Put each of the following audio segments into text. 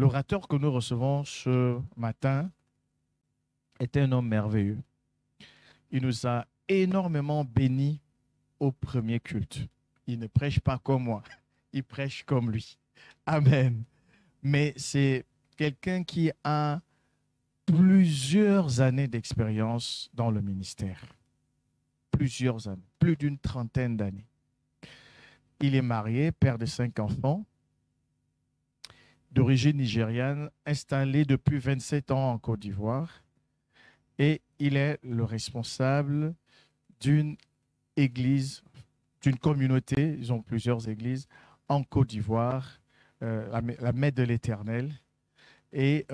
L'orateur que nous recevons ce matin est un homme merveilleux. Il nous a énormément bénis au premier culte. Il ne prêche pas comme moi, il prêche comme lui. Amen. Mais c'est quelqu'un qui a plusieurs années d'expérience dans le ministère. Plusieurs années, plus d'une trentaine d'années. Il est marié, père de 5 enfants, d'origine nigériane, installé depuis 27 ans en Côte d'Ivoire. Et il est le responsable d'une église, d'une communauté, ils ont plusieurs églises, en Côte d'Ivoire, la Messe de l'Éternel. Et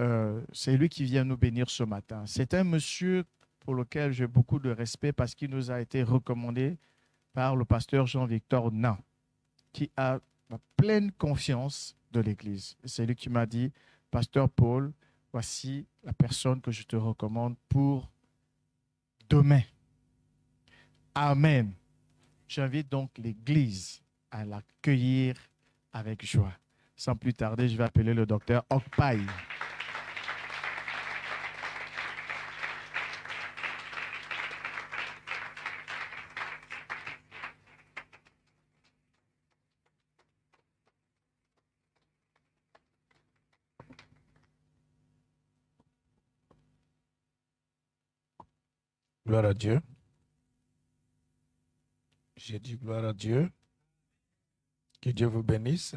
c'est lui qui vient nous bénir ce matin. C'est un monsieur pour lequel j'ai beaucoup de respect parce qu'il nous a été recommandé par le pasteur Jean-Victor Nain, qui a la pleine confiance de l'Église. C'est lui qui m'a dit, Pasteur Paul, voici la personne que je te recommande pour demain. Amen. J'invite donc l'Église à l'accueillir avec joie. Sans plus tarder, je vais appeler le docteur Okpai. Gloire à Dieu. J'ai dit gloire à Dieu. Que Dieu vous bénisse.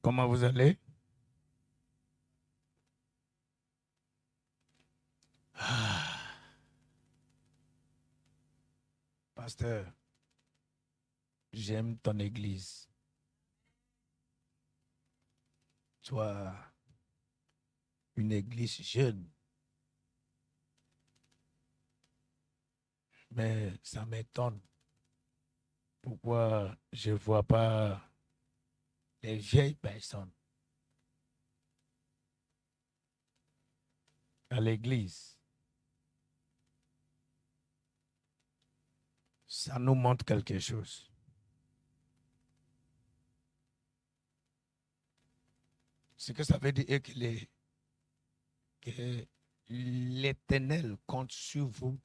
Comment vous allez? Pasteur, j'aime ton église. Toi, une église jeune. Mais ça m'étonne. Pourquoi je ne vois pas les vieilles personnes à l'église? Ça nous montre quelque chose. Ce que ça veut dire est que l'Éternel compte sur vous.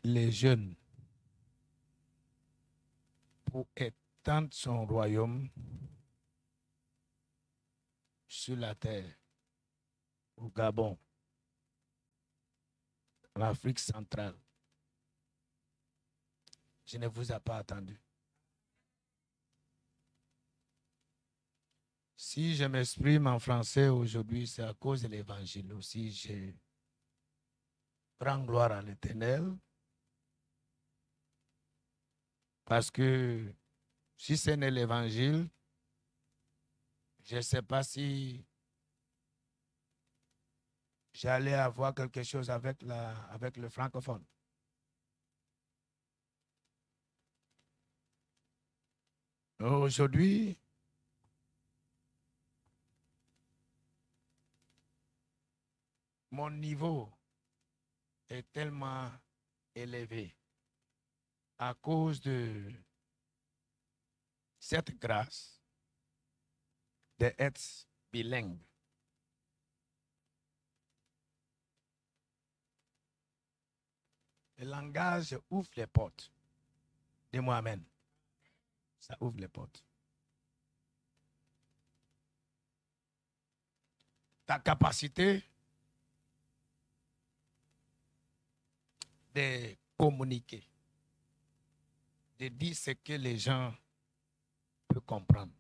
Les jeunes, pour étendre son royaume sur la terre, au Gabon, en Afrique centrale. Je ne vous ai pas attendu. Si je m'exprime en français aujourd'hui, c'est à cause de l'évangile aussi. Je prends gloire à l'Éternel. Parce que si ce n'est l'évangile, je ne sais pas si j'allais avoir quelque chose avec le francophone. Aujourd'hui, mon niveau est tellement élevé à cause de cette grâce d'être bilingue. Le langage ouvre les portes. Dis-moi amen. Ça ouvre les portes. Ta capacité de communiquer, de dire ce que les gens peuvent comprendre.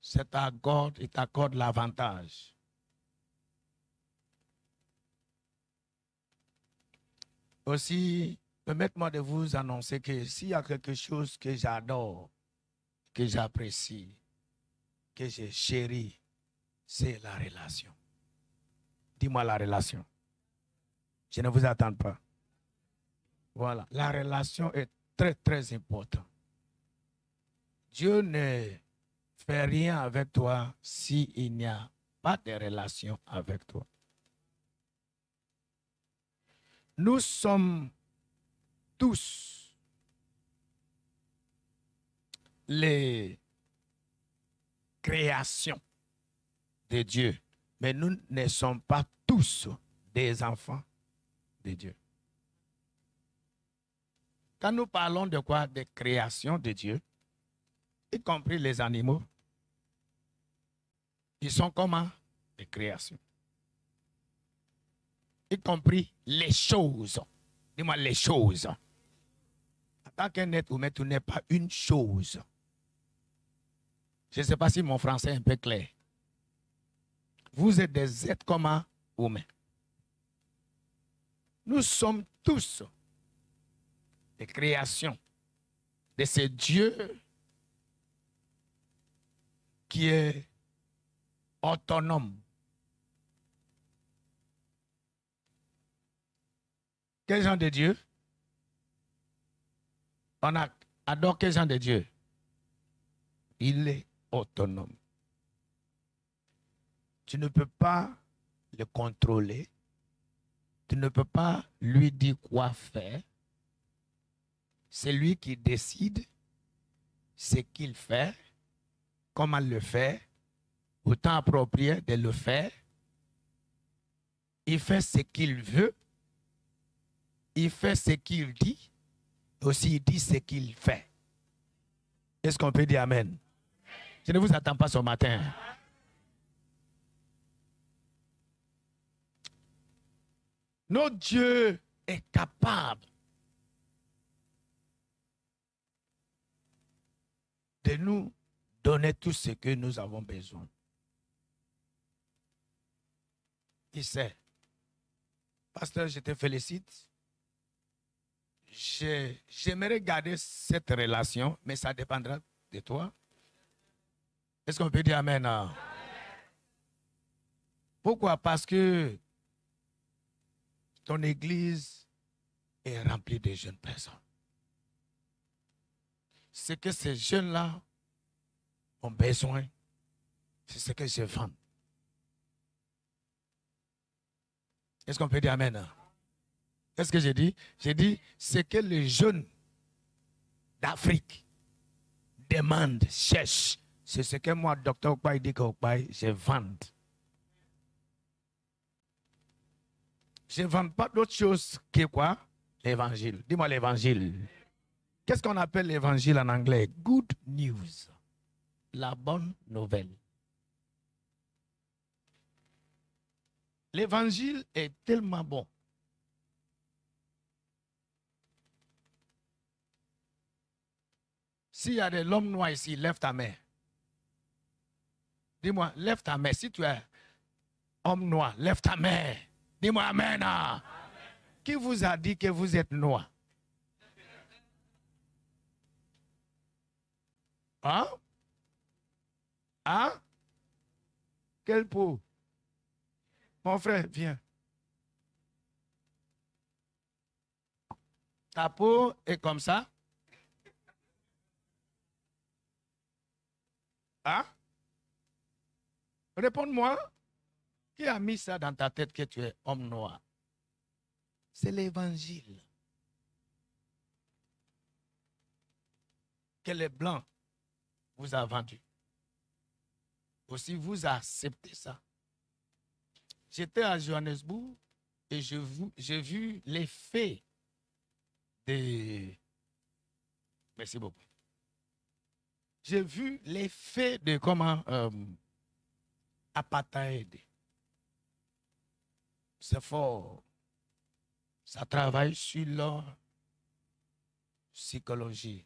Il t'accorde l'avantage. Aussi, permettez-moi de vous annoncer que s'il y a quelque chose que j'adore, que j'apprécie, que je chéris, c'est la relation. Dis-moi la relation. Je ne vous attends pas. Voilà. La relation est très, très importante. Dieu ne fait rien avec toi s'il n'y a pas de relation avec toi. Nous sommes tous les créations de Dieu, mais nous ne sommes pas tous des enfants de Dieu. Quand nous parlons de quoi? Des créations de Dieu, y compris les animaux, ils sont comment? Des créations. Y compris les choses. Dis-moi les choses. En tant qu'un être humain, tu n'es pas une chose. Je ne sais pas si mon français est un peu clair. Vous êtes des êtres comment? Humains. Nous sommes tous des créations de ce Dieu qui est autonome. Quel genre de Dieu? On adore quel genre de Dieu? Il est autonome. Tu ne peux pas le contrôler. Tu ne peux pas lui dire quoi faire. C'est lui qui décide ce qu'il fait, comment le faire, au temps approprié de le faire. Il fait ce qu'il veut. Il fait ce qu'il dit. Aussi, il dit ce qu'il fait. Est-ce qu'on peut dire Amen? Je ne vous attends pas ce matin. Notre Dieu est capable de nous donner tout ce que nous avons besoin. Il sait. Pasteur, je te félicite. J'aimerais garder cette relation, mais ça dépendra de toi. Est-ce qu'on peut dire Amen? Pourquoi? Parce que ton église est remplie de jeunes personnes. Ce que ces jeunes-là ont besoin, c'est ce que je vends. Est-ce qu'on peut dire Amen? Qu'est-ce que j'ai dit? J'ai dit, ce que les jeunes d'Afrique demandent, cherchent, c'est ce que moi, docteur Okpaï, dit qu'Okpaï, je vends. Je ne vends pas d'autre chose que quoi? L'évangile. Dis-moi l'évangile. Qu'est-ce qu'on appelle l'évangile en anglais? Good news. La bonne nouvelle. L'évangile est tellement bon. S'il y a de l'homme noir ici, lève ta main. Dis-moi, lève ta main. Si tu es homme noir, lève ta main. Dis-moi Amen. Amen. Qui vous a dit que vous êtes noir? Hein? Hein? Quelle peau? Mon frère, viens. Ta peau est comme ça? Hein? Réponds-moi. Qui a mis ça dans ta tête que tu es homme noir? C'est l'évangile. Que les blancs vous a vendu. Aussi, vous acceptez ça. J'étais à Johannesburg et j'ai vu l'effet de... Merci beaucoup. J'ai vu l'effet de comment apartheid. C'est fort. Ça travaille sur leur psychologie.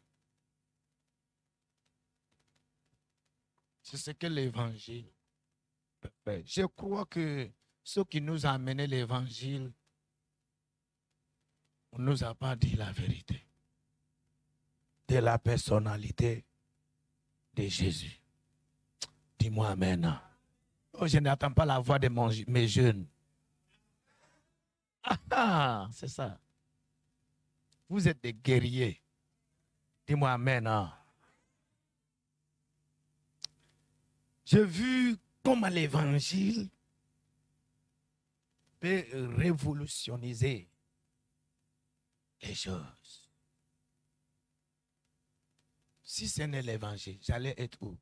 C'est ce que l'évangile peut faire. Je crois que ceux qui nous ont amené l'évangile, on ne nous a pas dit la vérité de la personnalité de Jésus. Dis-moi Amen. Oh, je n'attends pas la voix de mes jeunes. Ah, c'est ça. Vous êtes des guerriers. Dis-moi Amen. J'ai vu comment l'évangile peut révolutioniser les choses. si ce n'est l'évangile, j'allais être où?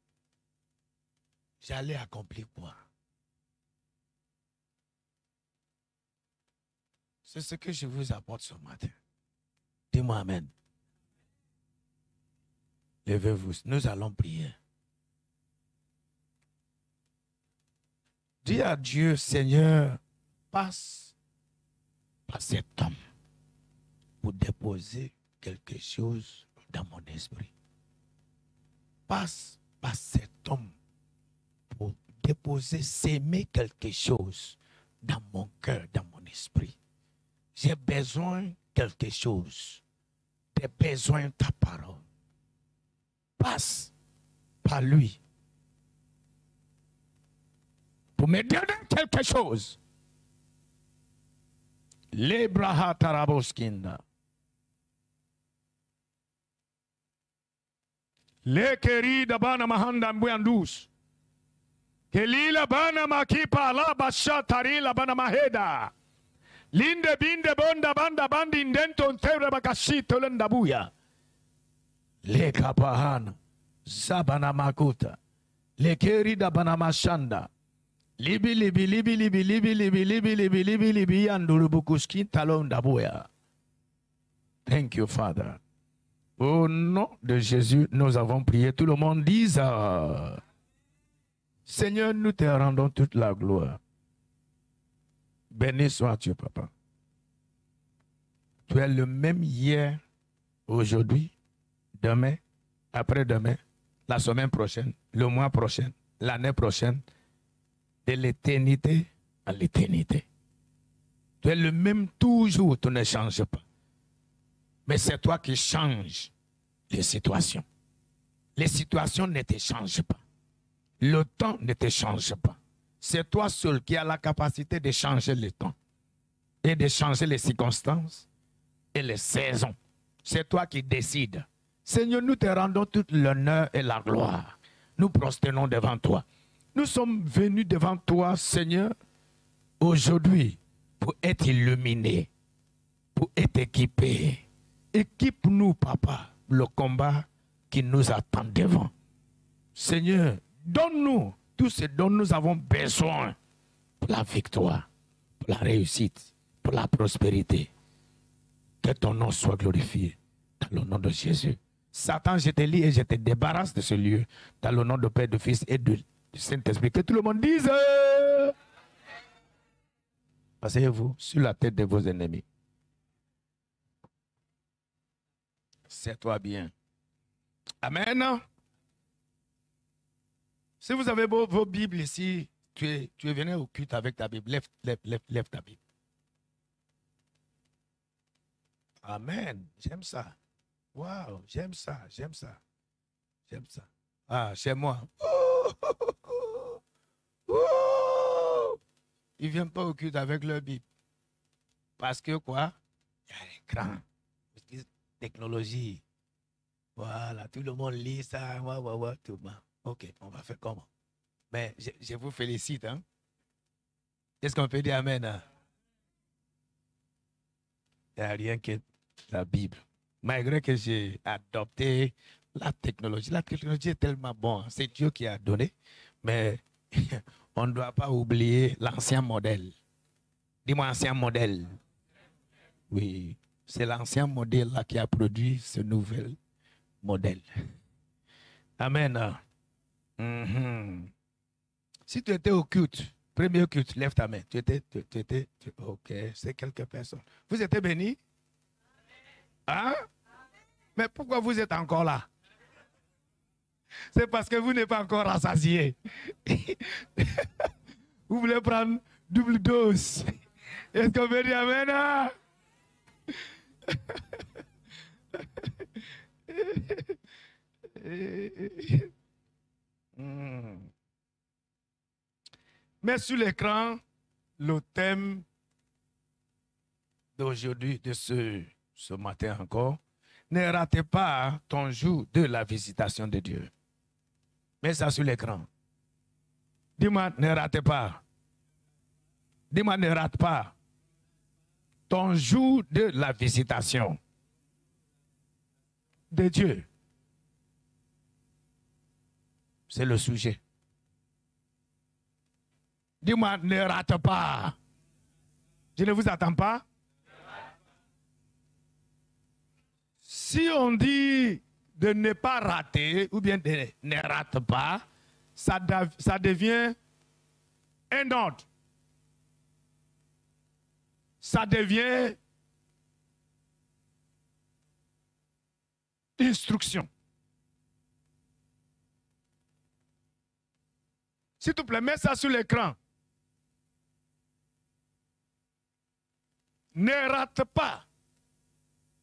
J'allais accomplir quoi? C'est ce que je vous apporte ce matin. Dis-moi amen. Levez-vous, nous allons prier. Dis à Dieu, Seigneur, passe par cet homme pour déposer quelque chose dans mon esprit. Passe par cet homme pour déposer, s'aimer quelque chose dans mon cœur, dans mon esprit. J'ai besoin de quelque chose. J'ai besoin de ta parole. Passe par lui pour me donner quelque chose. Lebraha taraboskinda. Le querida bana mahanda mbuyandus. Kelila bana makipa la basha tarila bana maheda. Linde binde bonda banda bandi indenton tebre bakashito lenda buya. Le kapahana. Zabana makuta. Le querida bana mashanda. Libi libi libi libi libi libi libi libi libi libi yandurubukuski talon dabuya. Thank you, Father. Au nom de Jésus, nous avons prié. Tout le monde dise Seigneur, nous te rendons toute la gloire. Béni sois-tu, Papa. Tu es le même hier, aujourd'hui, demain, après-demain, la semaine prochaine, le mois prochain, l'année prochaine, de l'éternité à l'éternité. Tu es le même toujours, tu ne changes pas. Mais c'est toi qui changes les situations. Les situations ne te changent pas. Le temps ne te change pas. C'est toi seul qui as la capacité de changer le temps et de changer les circonstances et les saisons. C'est toi qui décides. Seigneur, nous te rendons tout l'honneur et la gloire. Nous prosternons devant toi. Nous sommes venus devant toi, Seigneur, aujourd'hui pour être illuminés, pour être équipés. Équipe-nous, Papa, le combat qui nous attend devant. Seigneur, donne-nous tout ce dont nous avons besoin pour la victoire, pour la réussite, pour la prospérité. Que ton nom soit glorifié dans le nom de Jésus. Satan, je te lis et je te débarrasse de ce lieu dans le nom de Père, de Fils et du Saint-Esprit. Que tout le monde dise asseyez-vous sur la tête de vos ennemis. C'est-toi bien. Amen. Si vous avez vos Bibles ici, tu es venu au culte avec ta Bible. Lève ta Bible. Amen. J'aime ça. Waouh, j'aime ça, j'aime ça. J'aime ça. Ah, chez moi. Ils ne viennent pas au culte avec leur Bible. Parce que quoi? Il y a l'écran. Technologie. Voilà, tout le monde lit ça. Tout le monde. Ok, on va faire comment? Mais je vous félicite. Hein? Est-ce qu'on peut dire Amen? Hein? Il n'y a rien que la Bible. Malgré que j'ai adopté la technologie est tellement bonne. C'est Dieu qui a donné. Mais on ne doit pas oublier l'ancien modèle. Dis-moi ancien modèle. Oui, c'est l'ancien modèle là qui a produit ce nouvel modèle. Amen. Si tu étais au culte, premier culte, lève ta main. Tu étais, ok, c'est quelques personnes. Vous étiez bénis? Hein? Mais pourquoi vous êtes encore là? C'est parce que vous n'êtes pas encore rassasiés. Vous voulez prendre double dose. Est-ce qu'on veut dire Amen? Mais sur l'écran, le thème d'aujourd'hui, de ce matin encore, ne ratez pas ton jour de la visitation de Dieu. Mets ça sur l'écran. Dis-moi, ne ratez pas. Dis-moi, ne rate pas ton jour de la visitation de Dieu. C'est le sujet. Dis-moi, ne rate pas. Je ne vous attends pas. Si on dit de ne pas rater, ou bien de ne rate pas, ça devient un ordre. Ça devient instruction. S'il te plaît, mets ça sur l'écran. Ne rate pas.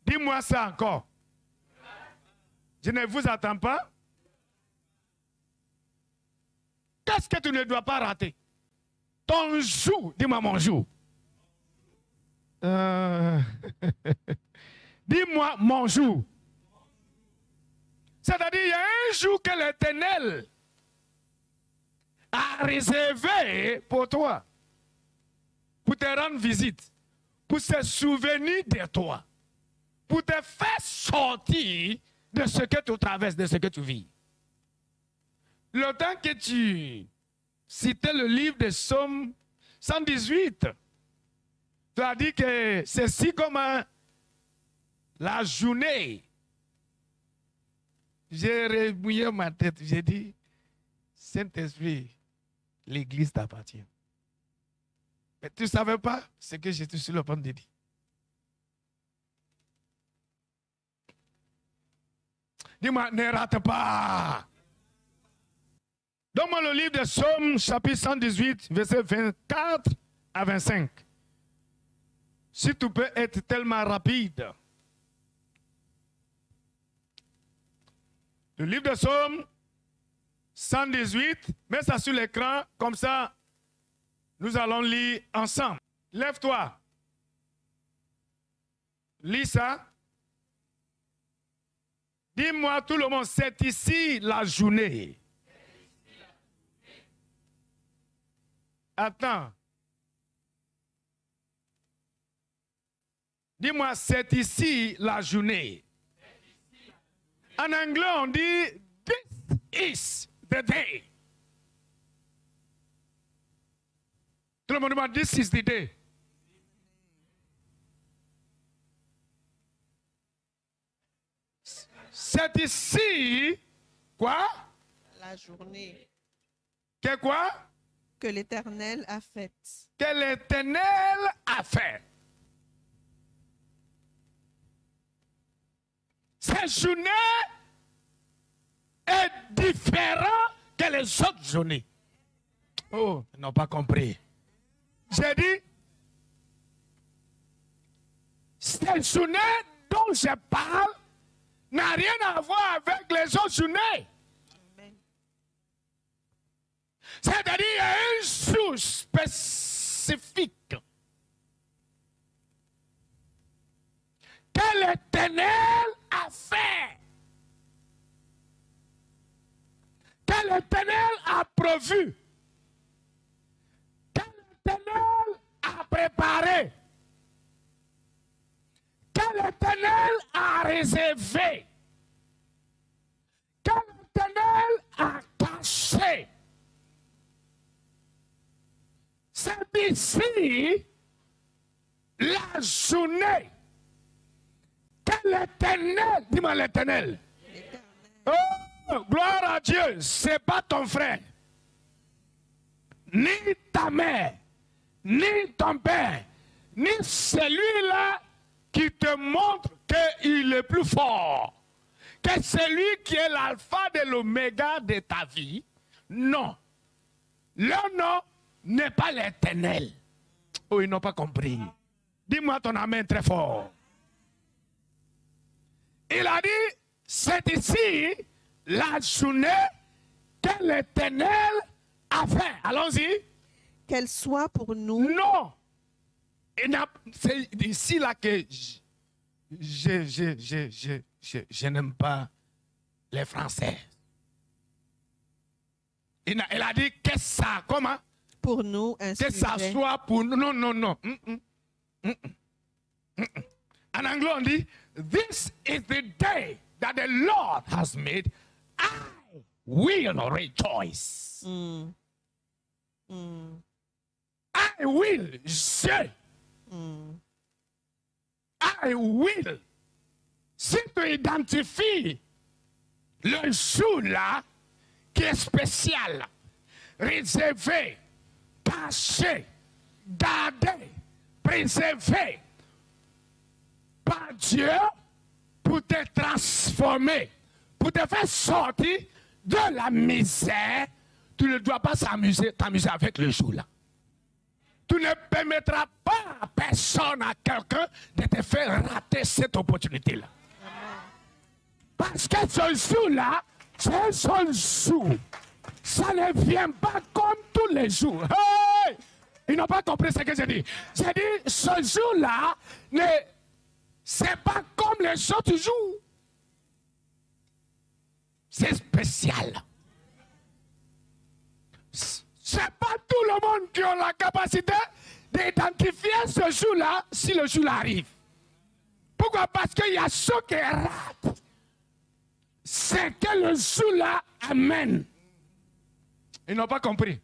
Dis-moi ça encore. Je ne vous attends pas. Qu'est-ce que tu ne dois pas rater? Ton jour. Dis-moi mon jour. Dis-moi mon jour. C'est-à-dire, il y a un jour que l'Éternel a réservé pour toi, pour te rendre visite, pour se souvenir de toi, pour te faire sortir de ce que tu traverses, de ce que tu vis. Le temps que tu citais le livre de Psaume 118, tu as dit que c'est si comme la journée. J'ai remouillé ma tête, j'ai dit, Saint-Esprit, l'Église t'appartient. Mais tu ne savais pas ce que j'étais sur le point de dire. Dis-moi, ne rate pas. Donne-moi le livre de Psaume, chapitre 118, versets 24 à 25. Si tu peux être tellement rapide. Le livre de Psaume 118, mets ça sur l'écran, comme ça, nous allons lire ensemble. Lève-toi. Lis ça. Dis-moi tout le monde, c'est ici la journée. Attends. Dis-moi, c'est ici la journée. En anglais, on dit, this is the day. Tout le monde dit, this is the day. C'est ici, quoi? La journée Que quoi? que l'Éternel a faite. Que l'Éternel a fait. Cette journée est différente que les autres journées. Oh, ils n'ont pas compris. J'ai dit, cette journée dont je parle n'a rien à voir avec les autres journées. Amen. C'est-à-dire, il y a un jour spécifique que l'Éternel a fait, que l'Éternel a prévu, que l'Éternel a préparé, que l'Éternel a réservé, que l'Éternel a caché. C'est ici la journée que l'Éternel, dis-moi l'Éternel. Oh, gloire à Dieu, c'est pas ton frère, ni ta mère, ni ton père, ni celui-là qui te montre qu'il est plus fort, que celui qui est l'alpha et l'oméga de ta vie. Non. Leur nom n'est pas l'Éternel. Oh, ils n'ont pas compris. Dis-moi ton amen très fort. Il a dit, c'est ici la journée que l'Éternel a fait. Allons-y. Qu'elle soit pour nous. Non. C'est ici là que je n'aime pas les Français. Il a dit que ça, comment? Pour nous, un Que ça sujet. soit pour nous. Non, non, non. En anglais, on dit, this is the day that the Lord has made. I will rejoice. Mm. Mm. I will, je. Mm. I will. Si tu identifies le jour là qui est spécial, réservé, caché, gardé, préservé par Dieu pour te transformer, pour te faire sortir de la misère, tu ne dois pas t'amuser avec le jour là. Tu ne permettras pas à personne, à quelqu'un, de te faire rater cette opportunité-là. Parce que ce jour-là, c'est un seul jour. Ça ne vient pas comme tous les jours. Hey! Ils n'ont pas compris ce que j'ai dit. J'ai dit, ce jour-là, c'est pas comme les autres jours. C'est spécial. C'est pas tout le monde qui a la capacité d'identifier ce jour-là si le jour arrive. Pourquoi? Parce qu'il y a ceux qui ratent. C'est que le jour-là amène. Ils n'ont pas compris.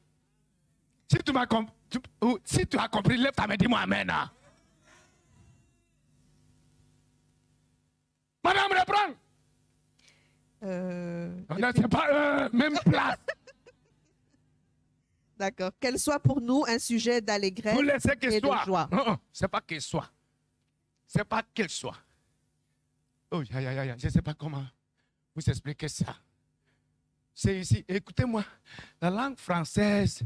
Si tu as compris, lève ta main, dis-moi amen. Hein? Madame, reprend. C'est pas même place. D'accord. Qu'elle soit pour nous un sujet d'allégresse Vous laissez qu'elle et de soit. joie. Non, c'est pas qu'elle soit. C'est pas qu'elle soit. Oh, je ne sais pas comment vous expliquer ça. C'est ici. Écoutez-moi, la langue française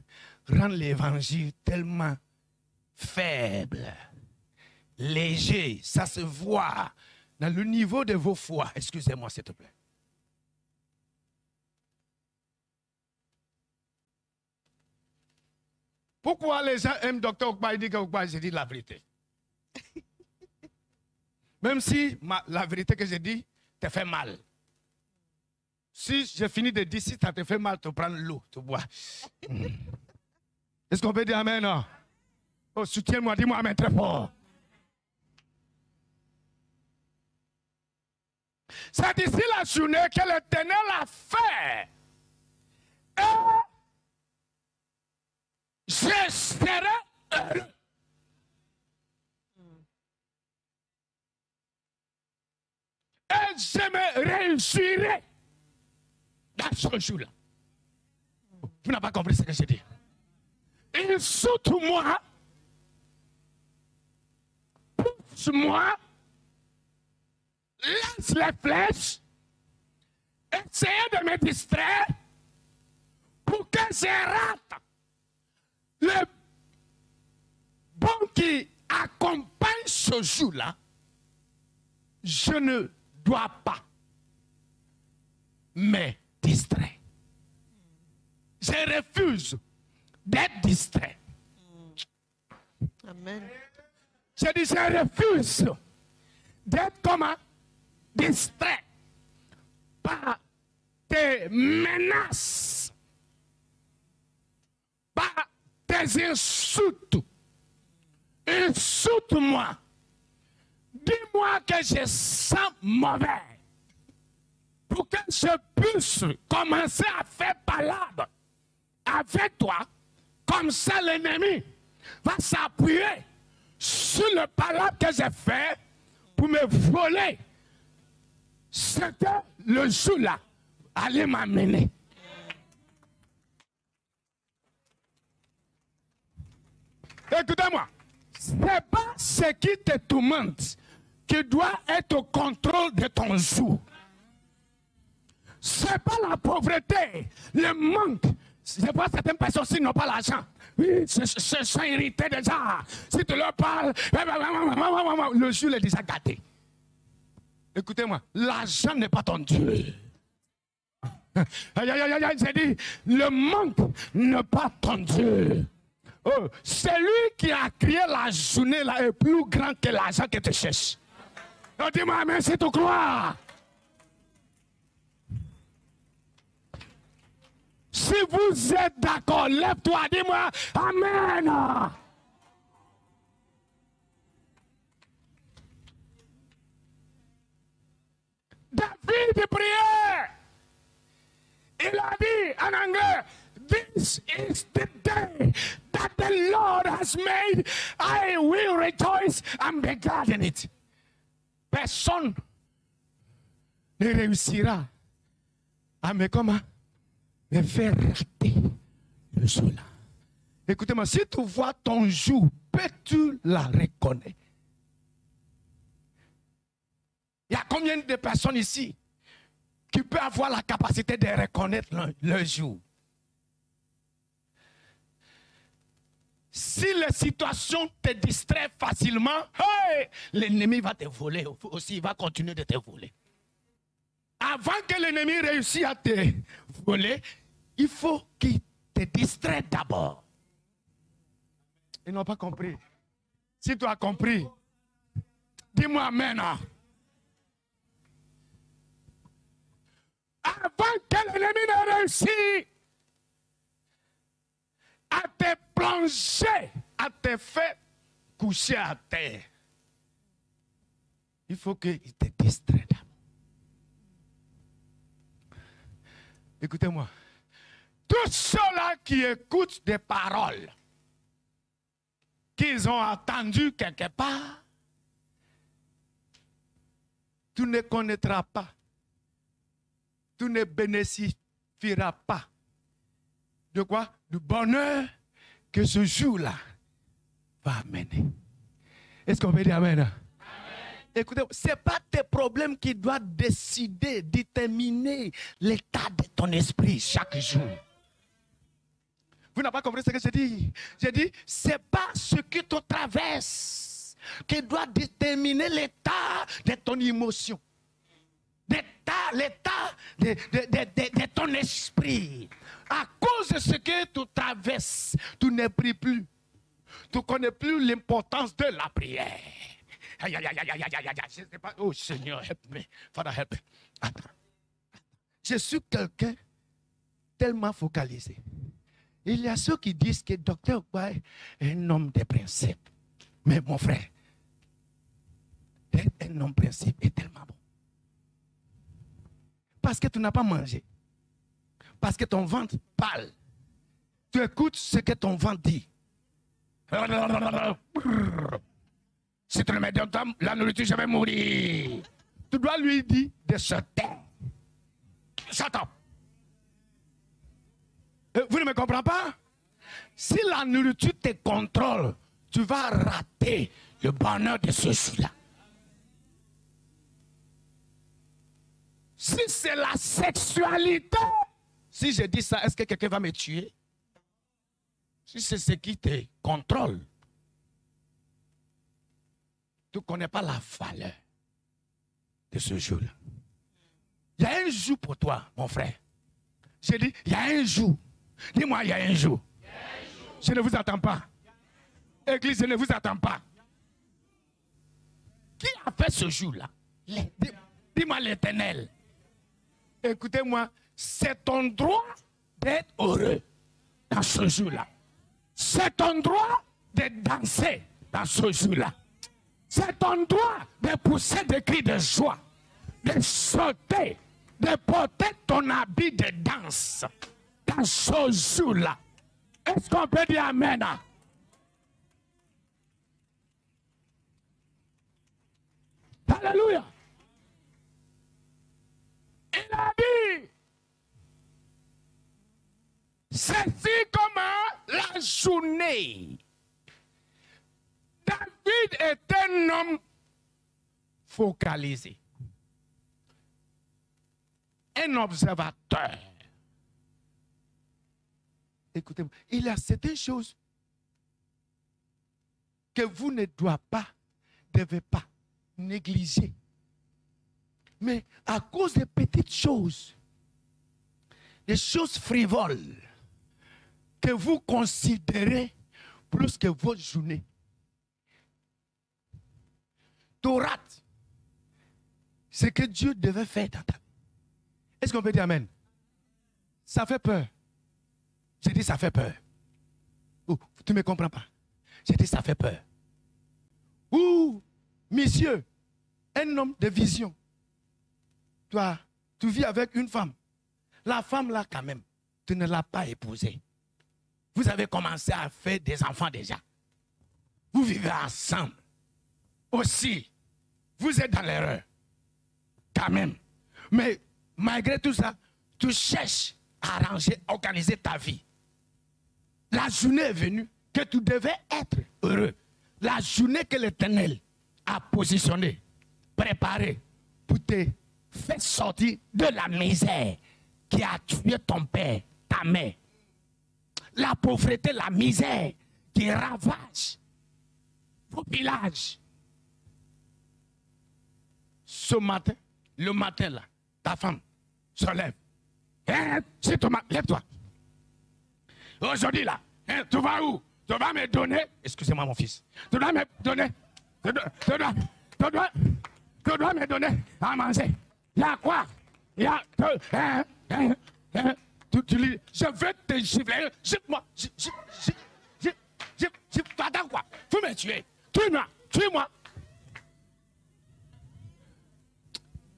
rend l'évangile tellement faible, léger. Ça se voit dans le niveau de vos foi. Excusez-moi, s'il te plaît. Pourquoi les gens aiment Dr. Okpa? Il dit que Okpa, j'ai dit la vérité. Même si la vérité que j'ai dit te fait mal. Si j'ai fini de dire, si ça te fait mal, tu prends l'eau, tu bois. Est-ce qu'on peut dire amen? Non? Oh, soutiens-moi, dis-moi amen très fort. C'est d'ici la journée que l'Éternel a fait. Et je serai heureux. Et je me réussirai dans ce jour-là. Vous n'avez pas compris ce que j'ai dit. Il saute moi, pousse-moi, lance les flèches, essaye de me distraire pour que je rate le bon qui accompagne ce jour-là. Je ne dois pas me distraire. Je refuse d'être distrait. Amen. Je dis, je refuse d'être comment? Distrait par tes menaces, par tes insultes. Insulte-moi. Dis-moi que je sens mauvais pour que je puisse commencer à faire palabre avec toi. Comme ça, l'ennemi va s'appuyer sur le palabre que j'ai fait pour me voler ce que le jour-là allait m'amener. Écoutez-moi, ce n'est pas ce qui te tourmente qui doit être au contrôle de ton jour. Ce n'est pas la pauvreté, le manque. Je vois certaines personnes qui n'ont pas l'argent. Oui, se sont irrités déjà. Si tu leur parles, le jour est déjà gâté. Écoutez-moi, l'argent n'est pas ton Dieu. J'ai dit, le manque n'est pas ton Dieu. Oh, celui qui a créé la journée là est plus grand que l'argent que tu cherches. Oh, dis-moi amen si tu crois. Si vous êtes d'accord, lève-toi, dis-moi amen. David priait. Il a dit en anglais, this is the day that the Lord has made. I will rejoice and be glad in it. Personne ne réussira à me faire rater le jour-là. Écoutez-moi, si tu vois ton jour, peux-tu la reconnaître? Il y a combien de personnes ici qui peuvent avoir la capacité de reconnaître le jour? Si les situations te distraient facilement, hey, l'ennemi va te voler aussi, il va continuer de te voler. Avant que l'ennemi réussisse à te voler, il faut qu'il te distrait d'abord. Ils n'ont pas compris. Si tu as compris, dis-moi amen. Avant que l'ennemi ne réussisse à te plonger, à te faire coucher à terre, il faut qu'il te distrait d'abord. Écoutez-moi. Tous ceux-là qui écoutent des paroles qu'ils ont entendues quelque part, tu ne connaîtras pas, tu ne bénéficieras pas de quoi? Du bonheur que ce jour-là va amener. Est-ce qu'on peut dire amen? Amen. Écoutez, ce n'est pas tes problèmes qui doivent décider, déterminer l'état de ton esprit chaque jour. Vous n'avez pas compris ce que j'ai dit? J'ai dit, ce n'est pas ce qui te traverse qui doit déterminer l'état de ton émotion. L'état de ton esprit. À cause de ce que tu traverses, tu ne pries plus. Tu ne connais plus l'importance de la prière. Aïe, aïe, aïe, aïe, aïe, aïe, aïe, je sais pas. Oh Seigneur, help me. Father, help me. Attends. Je suis quelqu'un tellement focalisé. Il y a ceux qui disent que Dr. Ogba est un homme de principe. Mais mon frère, un homme de principe est tellement bon. Parce que tu n'as pas mangé. Parce que ton ventre parle. Tu écoutes ce que ton ventre dit. Si tu ne me donnes pas la nourriture, je vais mourir. Tu dois lui dire de se taire. Shut up. Vous ne me comprenez pas? Si la nourriture te contrôle, tu vas rater le bonheur de ce jour-là. Si c'est la sexualité, si je dis ça, est-ce que quelqu'un va me tuer? Si c'est ce qui te contrôle, tu ne connais pas la valeur de ce jour-là. Il y a un jour pour toi, mon frère. J'ai dit, il y a un jour. Dis-moi, il y a un jour. Je ne vous attends pas. Église, je ne vous attends pas. Qui a fait ce jour-là? Dis-moi l'Éternel. Écoutez-moi, c'est ton droit d'être heureux dans ce jour-là. C'est ton droit de danser dans ce jour-là. C'est ton droit de pousser des cris de joie, de sauter, de porter ton habit de danse dans ce jour-là. Est-ce qu'on peut dire amen? Alléluia. Il a dit, c'est comme la journée. David est un homme focalisé, un observateur. Écoutez-moi, il y a certaines choses que vous ne devez pas négliger. Mais à cause des petites choses, des choses frivoles, que vous considérez plus que votre journée, tu rates ce que Dieu devait faire dans ta vie. Est-ce qu'on peut dire amen? Ça fait peur. J'ai dit ça fait peur. Oh, tu ne me comprends pas. J'ai dit ça fait peur. Ouh, monsieur, un homme de vision. Toi, tu vis avec une femme. la femme là quand même, tu ne l'as pas épousée. Vous avez commencé à faire des enfants déjà. Vous vivez ensemble. Aussi, vous êtes dans l'erreur. Quand même. Mais malgré tout ça, tu cherches à arranger, organiser ta vie. La journée est venue que tu devais être heureux. La journée que l'Éternel a positionné, préparé pour te faire sortir de la misère qui a tué ton père, ta mère. La pauvreté, la misère qui ravage vos villages. Ce matin, le matin là, ta femme se lève. Hein, c'est Thomas, lève-toi. Aujourd'hui là, hein, tu vas où? Tu vas me donner, excusez-moi mon fils, tu dois me donner, tu dois me donner à manger. Il y a quoi? Il y a, tu lis, je vais te gifler, gifle-moi, va-t'en quoi? Vous me tuer, tue-moi.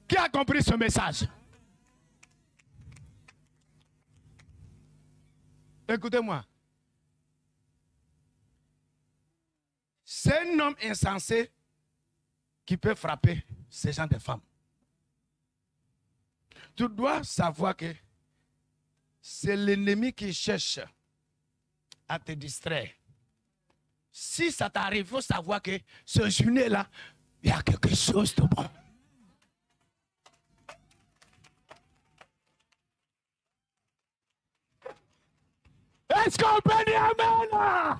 Qui a compris ce message? Écoutez-moi. C'est un homme insensé qui peut frapper ces gens de femmes. Tu dois savoir que c'est l'ennemi qui cherche à te distraire. Si ça t'arrive, il faut savoir que ce journée-là, il y a quelque chose de bon. Est-ce qu'on peut dire amen là?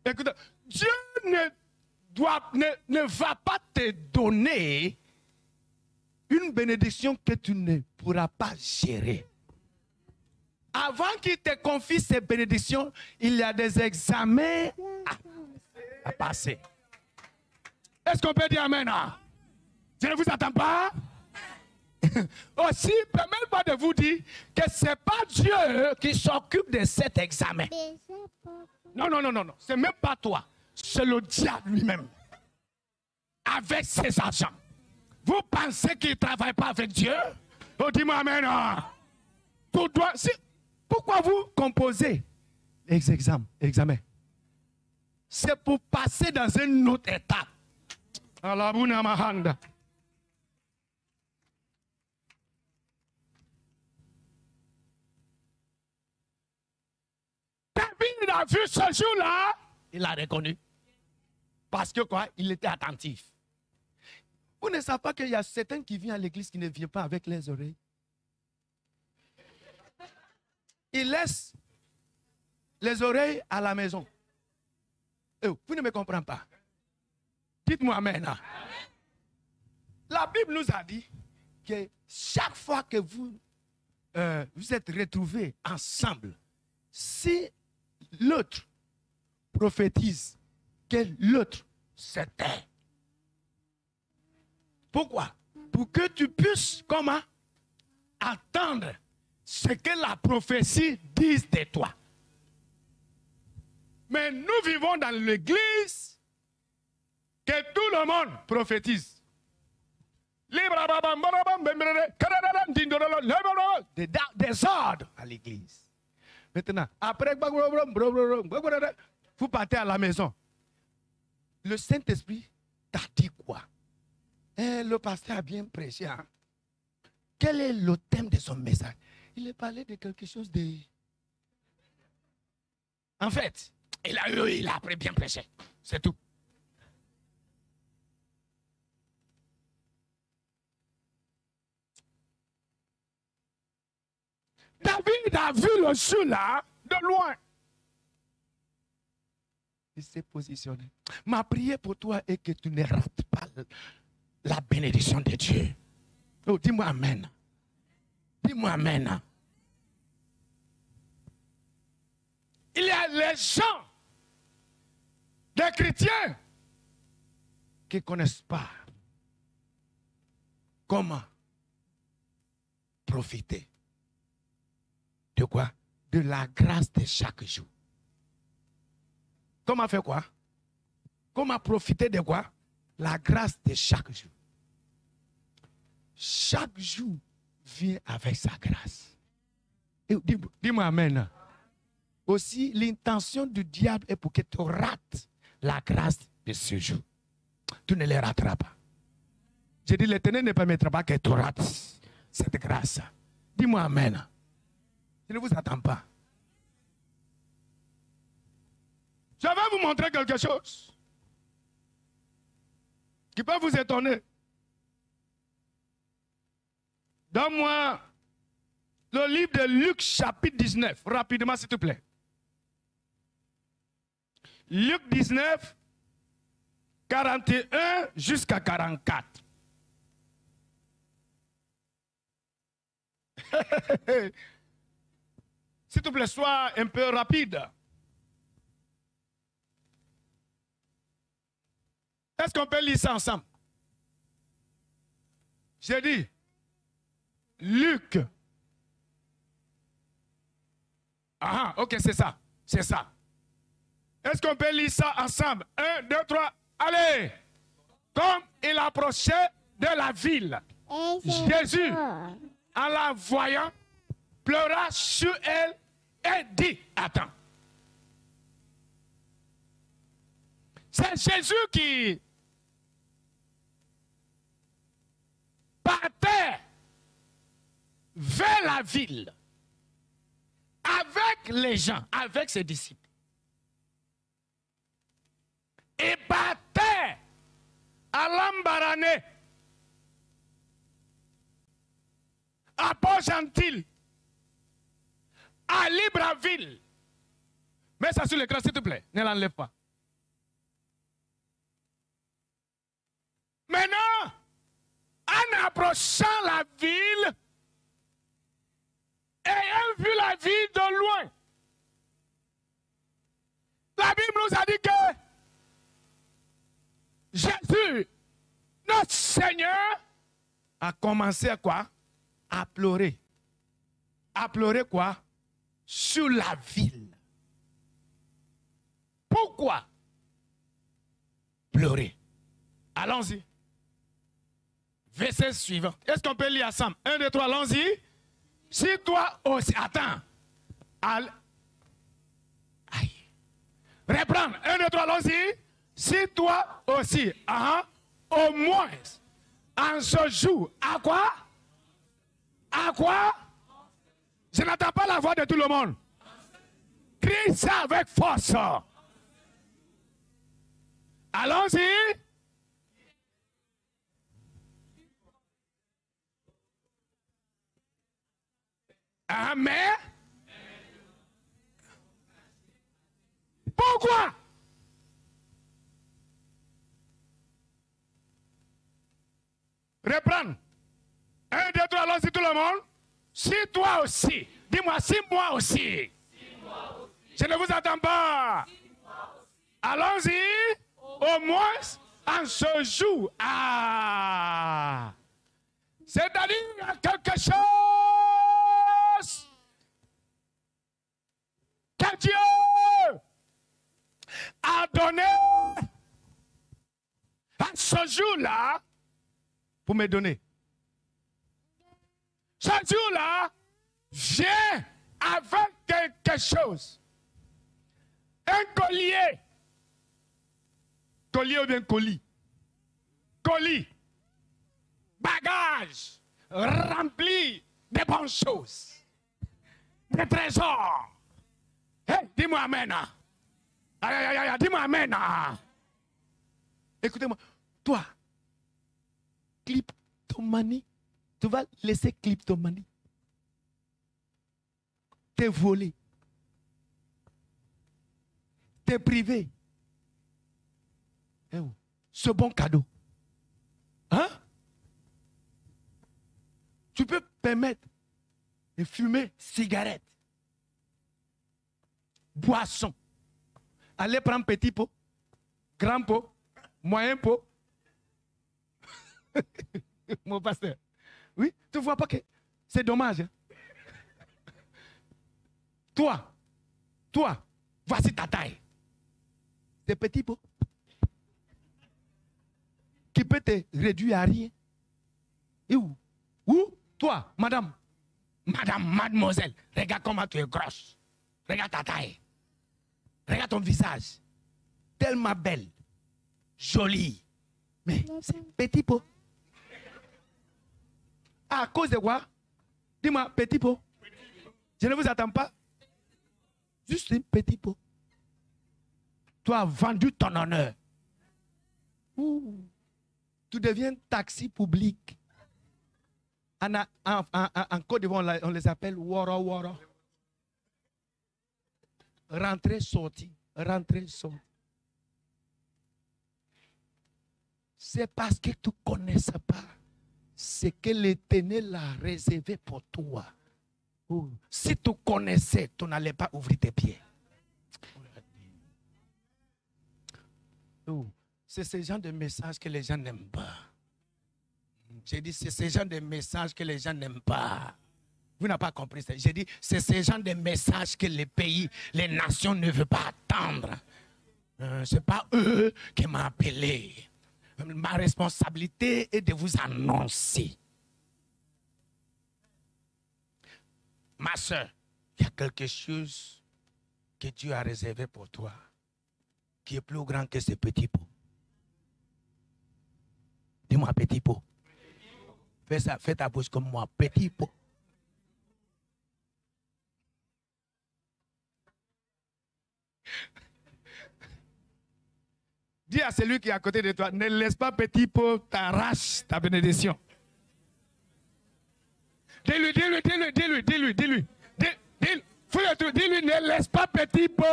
Écoute, Dieu ne va pas te donner une bénédiction que tu ne pourras pas gérer. Avant qu'il te confie ces bénédictions, il y a des examens à passer. Est-ce qu'on peut dire amen? Je ne vous attends pas. Aussi, permettez-moi de vous dire que ce n'est pas Dieu qui s'occupe de cet examen. Non. Ce n'est même pas toi. C'est le diable lui-même. Avec ses agents. Vous pensez qu'il ne travaille pas avec Dieu? Oh, dis-moi amen. Pourquoi vous composez les examens? C'est pour passer dans une autre étape. David a vu ce jour-là, il a reconnu. Parce que quoi? Il était attentif. Vous ne savez pas qu'il y a certains qui viennent à l'église qui ne viennent pas avec les oreilles. Ils laissent les oreilles à la maison. Vous ne me comprenez pas. Dites-moi amen. La Bible nous a dit que chaque fois que vous êtes retrouvés ensemble, si l'autre prophétise, que l'autre se tait. Pourquoi? Pour que tu puisses, comment, attendre ce que la prophétie dit de toi. Mais nous vivons dans l'église que tout le monde prophétise. Des ordres à l'église. Maintenant, après, vous partez à la maison. Le Saint-Esprit t'a dit quoi? Le pasteur a bien prêché. Hein? Quel est le thème de son message? Il a parlé de quelque chose de... En fait, il a après bien prêché. C'est tout. David a vu le jour là de loin. Il s'est positionné. Ma prière pour toi est que tu ne rates pas la bénédiction de Dieu. Oh, dis-moi amen. Dis-moi amen. Il y a les gens, des chrétiens, qui ne connaissent pas comment profiter. De quoi? De la grâce de chaque jour. Comment faire quoi? Comment profiter de quoi? La grâce de chaque jour. chaque jour vient avec sa grâce. Et dis-moi amen. Aussi, l'intention du diable est pour que tu rates la grâce de ce jour. Tu ne les rateras pas. Je dis, l'Éternel ne permettra pas que tu rates cette grâce. Dis-moi amen. Je ne vous attends pas. Je vais vous montrer quelque chose qui peut vous étonner. Donne-moi le livre de Luc chapitre 19, rapidement s'il te plaît. Luc 19, 41 jusqu'à 44. S'il te plaît, sois un peu rapide. Est-ce qu'on peut lire ça ensemble? J'ai dit, Luc. Ah, ok, c'est ça. C'est ça. Est-ce qu'on peut lire ça ensemble? 1, 2, 3, allez! Comme il approchait de la ville, Jésus, en la voyant, pleura sur elle et dit, attends. C'est Jésus qui partait vers la ville avec les gens, avec ses disciples. Et partait à Lambaréné, à Port-Gentil, à Libreville. Mets ça sur l'écran, s'il te plaît. Ne l'enlève pas. Maintenant, en approchant la ville, ayant vu la ville de loin, la Bible nous a dit que Jésus, notre Seigneur, a commencé à quoi? À pleurer. À pleurer quoi? Sur la ville. Pourquoi pleurer? Allons-y. Verset suivant. Est-ce qu'on peut lire ensemble? 1, 2, 3, allons-y. Si toi aussi, attends. Aïe. Reprendre. 1, 2, 3, allons-y. Si toi aussi, au moins, en ce jour, à quoi? À quoi? Je n'entends pas la voix de tout le monde. Crie ça avec force. Allons-y. Amen. Pourquoi? Reprendre. 1, 2, 3, allons-y tout le monde. Si toi aussi. Dis-moi, si moi aussi. Je ne vous attends pas. Allons-y. Au moins, en ce jour. Ah. C'est-à-dire quelque chose que Dieu a donné à ce jour-là pour me donner. Ce jour-là vient avec quelque chose. Un collier. Collier ou bien colis. Colis. Bagage rempli de bonnes choses. Des trésors. Hey, dis-moi amen. Dis-moi amen. Écoutez-moi. Toi, kleptomanie, tu vas laisser kleptomanie te voler, te priver. Ce bon cadeau. Hein? Tu peux permettre de fumer cigarette, boisson, aller prendre petit pot, grand pot, moyen pot. Mon pasteur. Oui, tu ne vois pas que c'est dommage. Hein? Toi, voici ta taille. Des petits pots qui peut te réduire à rien. Et où? Où? Toi, madame. Madame, mademoiselle, regarde comment tu es grosse. Regarde ta taille. Regarde ton visage. Tellement belle. Jolie. Mais c'est petit pot. À cause de quoi? Dis-moi, petit pot. Je ne vous attends pas. Juste un petit pot. Tu as vendu ton honneur. Ouh. Tu deviens taxi public. En Côte d'Ivoire, on les appelle Woro Woro. Rentrer, sortir. Rentrer, sortir. C'est parce que tu ne connaissais pas ce que l'Éternel a réservé pour toi. Si tu connaissais, tu n'allais pas ouvrir tes pieds. C'est ce genre de message que les gens n'aiment pas. J'ai dit, c'est ce genre de message que les gens n'aiment pas. Vous n'avez pas compris ça. J'ai dit, c'est ce genre de message que les pays, les nations ne veulent pas attendre. Ce n'est pas eux qui m'ont appelé. Ma responsabilité est de vous annoncer. Ma soeur, il y a quelque chose que Dieu a réservé pour toi qui est plus grand que ce petit pot. Dis-moi petit pot. Fais ça, fais ta bouche comme moi, petit pot. Dis à celui qui est à côté de toi, ne laisse pas petit pot t'arrache ta bénédiction. Dis-lui, ne laisse pas petit pot.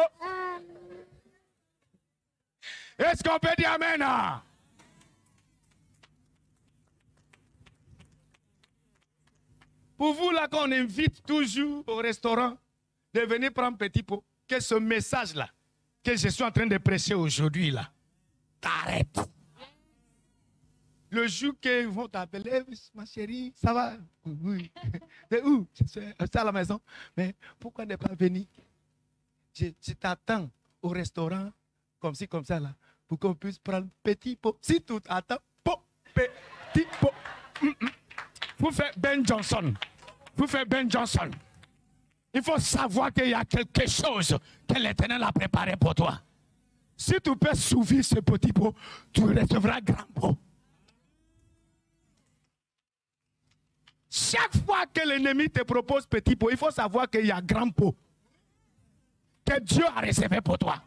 Est-ce qu'on peut dire amen? Pour vous là qu'on invite toujours au restaurant de venir prendre petit pot, que ce message-là que je suis en train de prêcher aujourd'hui là, t'arrête. Le jour qu'ils vont t'appeler, ma chérie, ça va? Oui. C'est où? C'est à la maison. Mais pourquoi ne pas venir? Je t'attends au restaurant, comme ci, comme ça, là, pour qu'on puisse prendre petit pot. Si tout attend, petit pot. Vous faites Ben Johnson. Vous faites Ben Johnson. Il faut savoir qu'il y a quelque chose que l'Éternel a préparé pour toi. Si tu peux s'ouvrir ce petit pot, tu recevras grand pot. Chaque fois que l'ennemi te propose petit pot, il faut savoir qu'il y a grand pot que Dieu a réservé pour toi.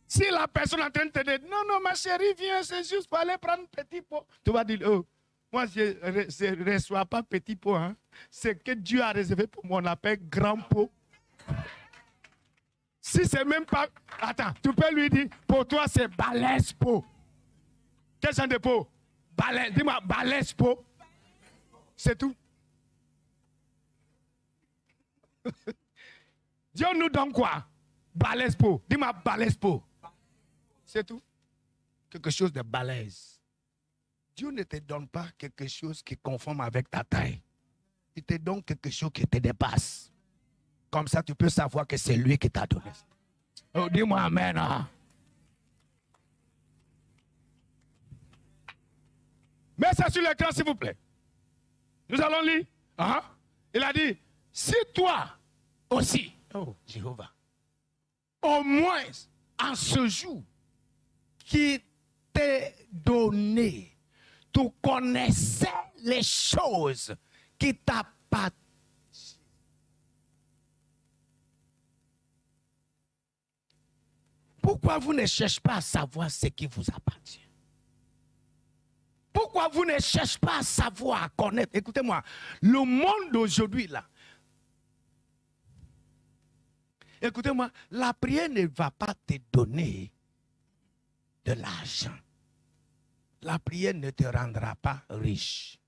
Si la personne est en train de te dire, non, non, ma chérie, viens, c'est juste pour aller prendre petit pot. Tu vas dire, oh, moi, je ne reçois pas petit pot. Hein. C'est que Dieu a réservé pour moi, on appelle grand pot. Si c'est même pas... Attends, tu peux lui dire, pour toi, c'est balèze pot. Quel genre de pot? Balèze, dis-moi, balèze pot. C'est tout. Dieu nous donne quoi? Balèze pot. Dis-moi, balèze pot. C'est tout. Quelque chose de balèze. Dieu ne te donne pas quelque chose qui est conforme avec ta taille. Il te donne quelque chose qui te dépasse. Comme ça, tu peux savoir que c'est lui qui t'a donné. Oh, dis-moi amen. Hein? Mets ça sur l'écran, s'il vous plaît. Nous allons lire. Hein? Il a dit, si toi aussi, oh Jéhovah, au moins en ce jour qui t'est donné, tu connaissais les choses qui t'appartiennent. Pourquoi vous ne cherchez pas à savoir ce qui vous appartient? Pourquoi vous ne cherchez pas à savoir, à connaître? Écoutez-moi, le monde d'aujourd'hui là, écoutez-moi, la prière ne va pas te donner de l'argent. La prière ne te rendra pas riche.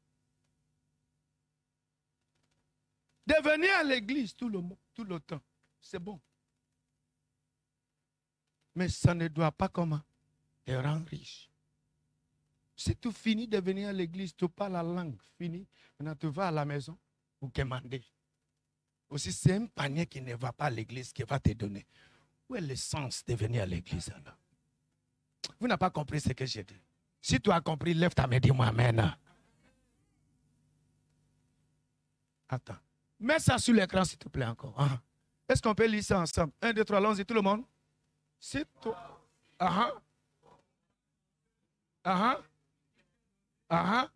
De venir à l'église tout le temps, c'est bon. Mais ça ne doit pas comment? Te rendre riche. Si tu finis de venir à l'église, tu parles la langue, fini. Maintenant tu vas à la maison, vous commandez. Aussi, c'est un panier qui ne va pas à l'église qui va te donner. Où est le sens de venir à l'église alors? Vous n'avez pas compris ce que j'ai dit. Si tu as compris, lève ta main, dis-moi amen. Attends. Mets ça sur l'écran, s'il te plaît, encore. Ah. Est-ce qu'on peut lire ça ensemble? 1, 2, 3, allons-y, tout le monde. C'est toi. Ah ah. Ah ah.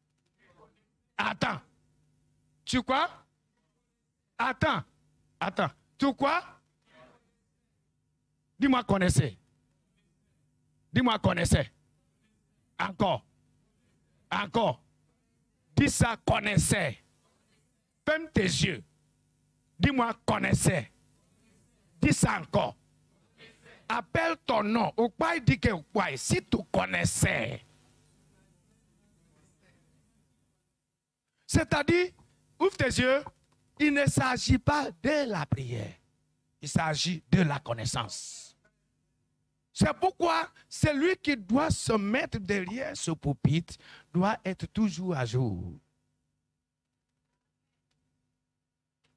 Attends. Tu quoi? Attends. Attends. Tu quoi? Dis-moi connaissez. Dis-moi connaissez. Encore. Encore. Dis ça connaissez. Ferme tes yeux. Dis-moi connaissez. Dis ça encore. Appelle ton nom. Ou quoi il dit que quoi? Si tu connaissais. C'est-à-dire, ouvre tes yeux. Il ne s'agit pas de la prière. Il s'agit de la connaissance. C'est pourquoi celui qui doit se mettre derrière ce pupitre doit être toujours à jour.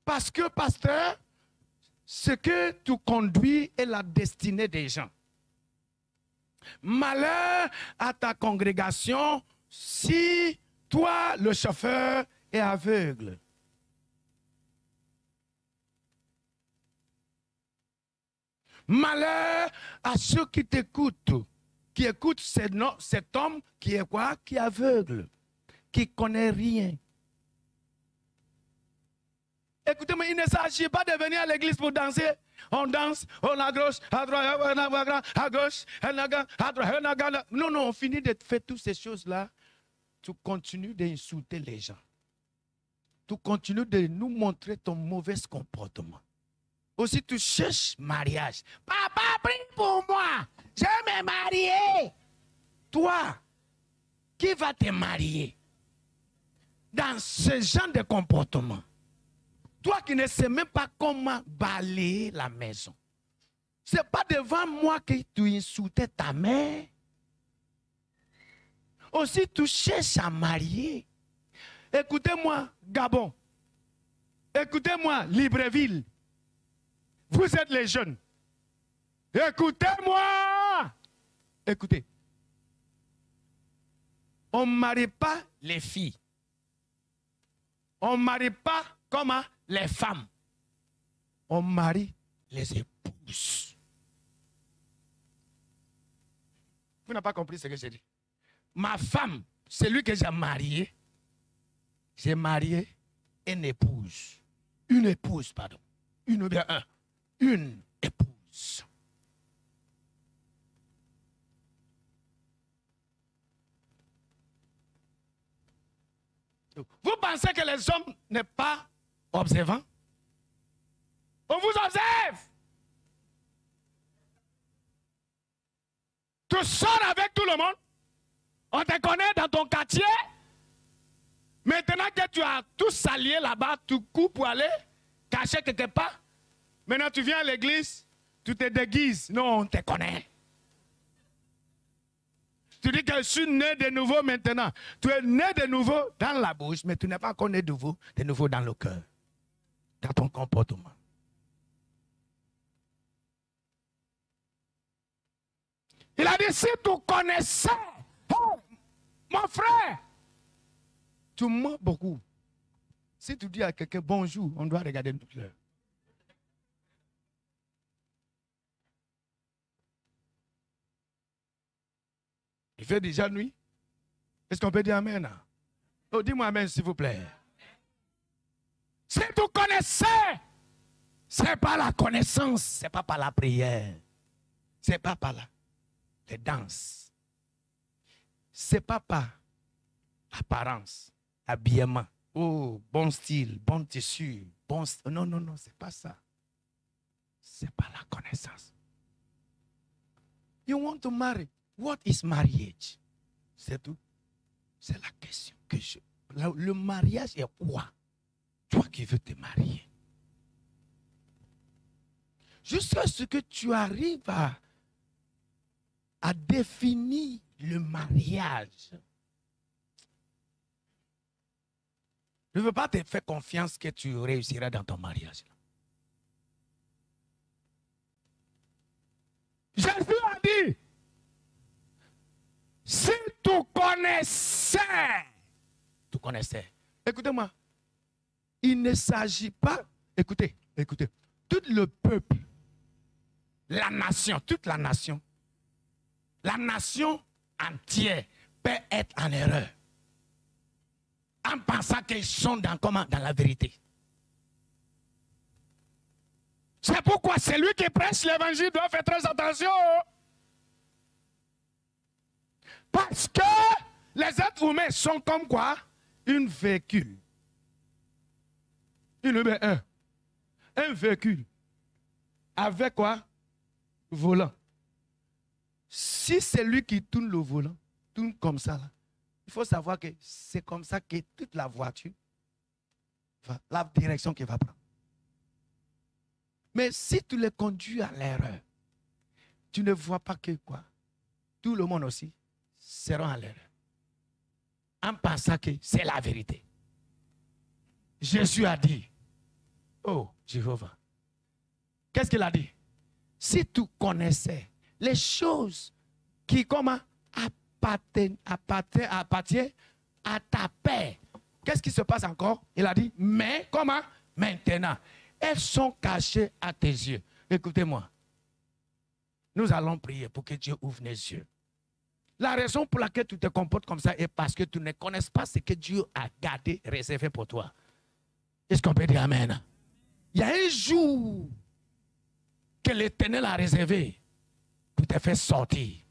Parce que, pasteur, ce que tu conduis est la destinée des gens. Malheur à ta congrégation si toi, le chauffeur, est aveugle. Malheur à ceux qui t'écoutent, qui écoutent cet homme qui est quoi? Qui est aveugle, qui ne connaît rien. Écoutez-moi, il ne s'agit pas de venir à l'église pour danser. On danse, on à gauche, à droite, à gauche, à droite. Non, non, on finit de faire toutes ces choses-là. Tu continues d'insulter les gens. Tu continues de nous montrer ton mauvais comportement. Aussi, tu cherches mariage. Papa, prie pour moi. Je vais me marier. Toi, qui va te marier dans ce genre de comportement? Toi qui ne sais même pas comment balayer la maison. Ce n'est pas devant moi que tu insultais ta mère. Aussi, tu cherches à marier. Écoutez-moi, Gabon. Écoutez-moi, Libreville. Vous êtes les jeunes. Écoutez-moi. Écoutez. On ne marie pas les filles. On ne marie pas comment les femmes. On marie les épouses. Vous n'avez pas compris ce que j'ai dit. Ma femme, celui que j'ai marié une épouse. Une épouse, pardon. Une épouse. Vous pensez que les hommes n'est pas observants? On vous observe. Tu sors avec tout le monde. On te connaît dans ton quartier. Maintenant que tu as tout salié là-bas, tu cours pour aller cacher quelque part. Maintenant tu viens à l'église, tu te déguises. Non, on te connaît. Tu dis que je suis né de nouveau maintenant. Tu es né de nouveau dans la bouche, mais tu n'es pas encore né de nouveau dans le cœur, dans ton comportement. Il a dit, si tu connaissais, oh, mon frère, tu mens beaucoup. Si tu dis à quelqu'un bonjour, on doit regarder notre l'heure. Il fait déjà nuit. Est-ce qu'on peut dire amen? Oh, dis-moi amen, s'il vous plaît. Si tu connaissais, ce n'est pas la connaissance, ce n'est pas par la prière, ce n'est pas par les danses, ce n'est pas par l'apparence, l'habillement. Oh, bon style, bon tissu, bon... Non, non, non, ce n'est pas ça. Ce n'est pas la connaissance. You want to marry. What is marriage? C'est tout. C'est la question que je... Le mariage est quoi? Toi qui veux te marier. Jusqu'à ce que tu arrives à définir le mariage. Je ne veux pas te faire confiance que tu réussiras dans ton mariage. Jésus a dit, si tu connaissais, écoutez-moi, il ne s'agit pas, écoutez, tout le peuple, la nation, toute la nation entière peut être en erreur en pensant qu'ils sont dans la vérité. C'est pourquoi celui qui prêche l'évangile doit faire très attention. Parce que les êtres humains sont comme quoi? Un véhicule. Un véhicule. Avec quoi? Volant. Si c'est lui qui tourne le volant, tourne comme ça, là, il faut savoir que c'est comme ça que toute la voiture va, la direction qu'elle va prendre. Mais si tu les conduis à l'erreur, tu ne vois pas que quoi? Tout le monde aussi sera à l'erreur. En pensant que c'est la vérité. Jésus a dit, oh Jéhovah, qu'est-ce qu'il a dit? Si tu connaissais les choses qui appartiennent à ta paix, qu'est-ce qui se passe encore? Il a dit, mais comment? Maintenant, elles sont cachées à tes yeux. Écoutez-moi, nous allons prier pour que Dieu ouvre les yeux. La raison pour laquelle tu te comportes comme ça est parce que tu ne connais pas ce que Dieu a gardé, réservé pour toi. Est-ce qu'on peut dire Amen? Il y a un jour que l'Éternel a réservé pour te faire sortir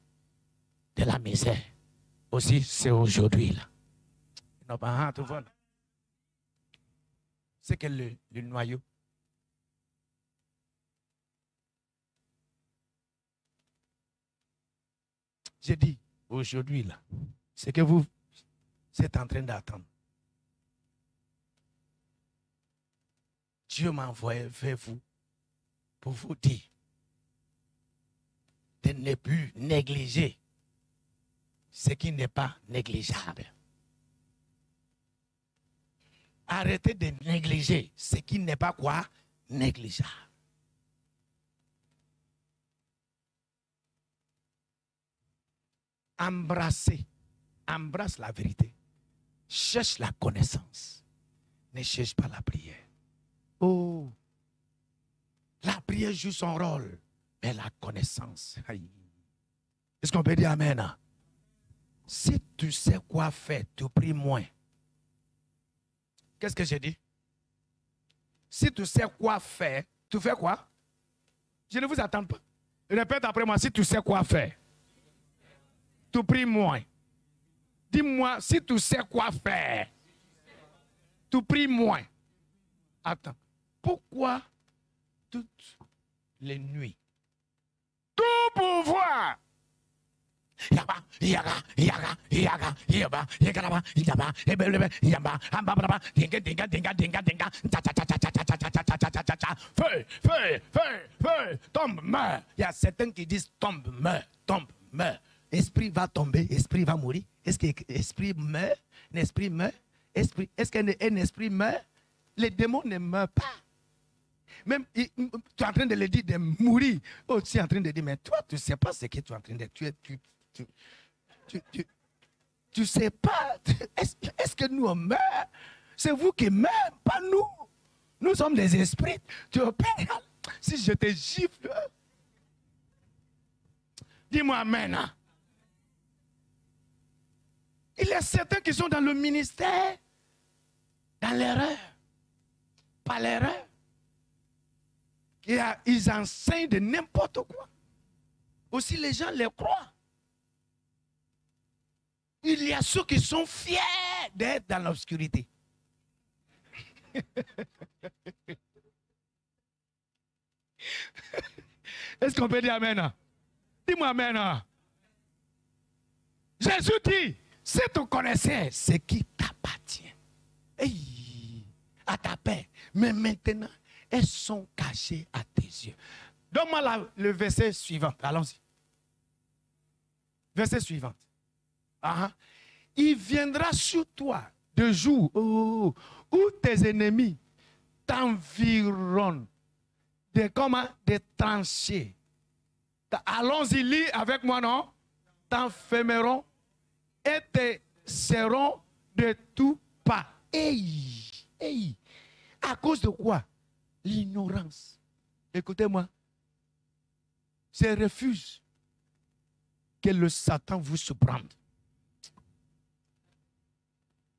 de la misère. Aussi, c'est aujourd'hui. C'est que le noyau. J'ai dit, aujourd'hui, là, c'est que vous êtes en train d'attendre. Dieu m'a envoyé vers vous pour vous dire de ne plus négliger ce qui n'est pas négligeable. Arrêtez de négliger ce qui n'est pas quoi? Négligeable. Embrasse la vérité. Cherche la connaissance. Ne cherche pas la prière. Oh, la prière joue son rôle, mais la connaissance. Est-ce qu'on peut dire Amen? Si tu sais quoi faire, tu pries moins. Qu'est-ce que j'ai dit? Si tu sais quoi faire, tu fais quoi? Je ne vous attends pas. Répète après moi, si tu sais quoi faire, tu pries moins. Dis-moi, si tu sais quoi faire, tu pries moins. Attends. Pourquoi toutes les nuits? Tout pouvoir. Feu, feu, feu, feu, tombe, meurt. Il y a certains qui disent tombe, meurt, tombe, meurt. Esprit va tomber, esprit va mourir. Est-ce que l'esprit meurt? L'esprit meurt? Est-ce qu'un esprit meurt? Les démons ne meurent pas. Même, tu es en train de le dire de mourir. Oh, tu es en train de dire, mais toi, tu ne sais pas ce que tu es en train de dire. Tu ne sais pas. Est-ce que nous on meurt? C'est vous qui meurez, pas nous. Nous sommes des esprits. Tu opères. Si je te gifle, dis-moi Amen. Il y a certains qui sont dans le ministère, dans l'erreur, pas l'erreur. Ils enseignent de n'importe quoi. Aussi les gens les croient. Il y a ceux qui sont fiers d'être dans l'obscurité. Est-ce qu'on peut dire Amen? Dis-moi Amen. Jésus dit, si tu connaissais ce qui t'appartient, à ta paix, mais maintenant, elles sont cachées à tes yeux. Donne-moi le verset suivant. Allons-y. Verset suivant. Il viendra sur toi de jour où tes ennemis t'environnent des tranchées. Allons-y, lis avec moi, non? T'enfermeront et te serront de tout pas. À cause de quoi? L'ignorance. Écoutez-moi. Je refuse que le Satan vous surprenne.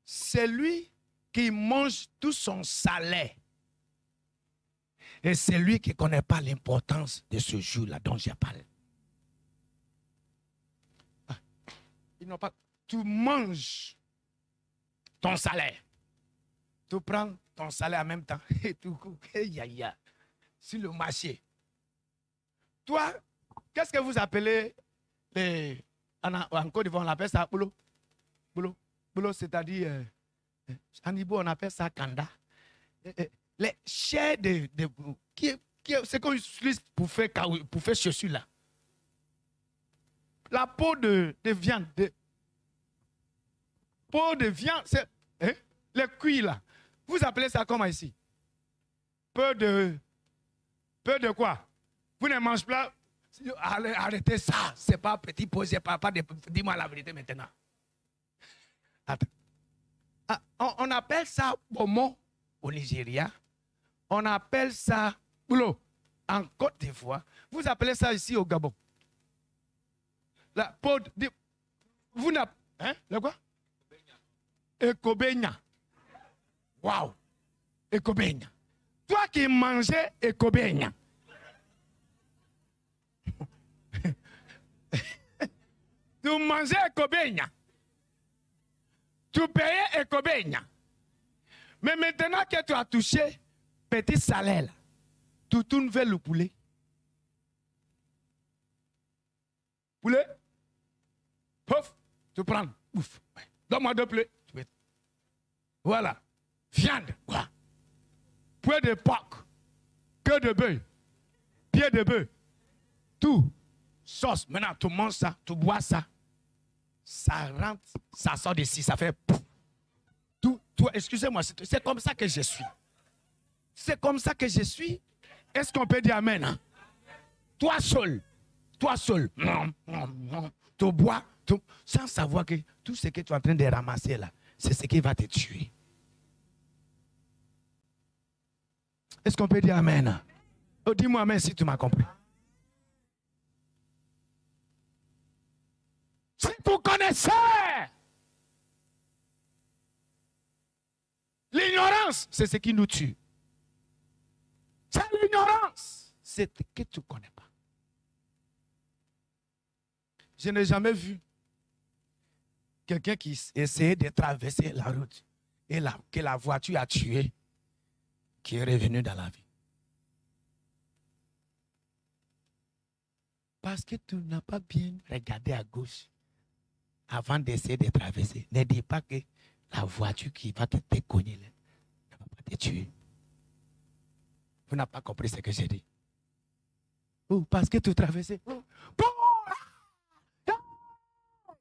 C'est lui qui mange tout son salaire. Et c'est lui qui ne connaît pas l'importance de ce jour-là dont je parle. Ils n'ont pas. Tu manges ton salaire. Tu prends ton salaire en même temps. Et tu cours. Sur le marché. Toi, qu'est-ce que vous appelez en Côte d'Ivoire, on appelle ça boulot. Boulot, c'est-à-dire, en Ibo, on appelle ça kanda. Les chairs c'est qu'on utilise pour faire chaussures là. La peau de viande. Peau de viande, c'est les cuits là. Vous appelez ça comment ici? Peu de quoi? Vous ne mangez pas. Arrêtez ça. C'est pas petit posé. Dis-moi la vérité maintenant. Attends. On appelle ça bomo au Nigeria. On appelle ça boulot en Côte d'Ivoire. Vous appelez ça ici au Gabon. La peau de. Vous n'avez. Hein? Le quoi? Ekobenya. Waouh! Ekobenya. Toi qui mangeais Ekobenya. Tu mangeais Ekobenya. Tu payais Ekobenya. Mais maintenant que tu as touché petit salaire, là, tu tournes vers le poulet. Poulet. Pouf. Tu prends. Ouf. Donne-moi 2 plaies. Voilà. Viande. Quoi? Poulet de porc. Queue de bœuf. Pied de bœuf. Tout. Sauce. Maintenant, tu manges ça. Tu bois ça. Ça rentre. Ça sort d'ici. Ça fait pouf. Tout. Excusez-moi. C'est comme ça que je suis. C'est comme ça que je suis. Est-ce qu'on peut dire amen? Hein? Toi seul. Tu bois. Sans savoir que tout ce que tu es en train de ramasser là, c'est ce qui va te tuer. Est-ce qu'on peut dire amen? Oh, dis-moi amen si tu m'as compris. Si vous connaissez l'ignorance, c'est ce qui nous tue. C'est l'ignorance. C'est ce que tu ne connais pas. Je n'ai jamais vu quelqu'un qui essayait de traverser la route et que la voiture a tué, qui est revenu dans la vie. Parce que tu n'as pas bien regardé à gauche avant d'essayer de traverser. Ne dis pas que la voiture qui va te cogner ne va pas te tuer. Vous n'avez pas compris ce que j'ai dit. Oh, parce que tu traversais. Oh.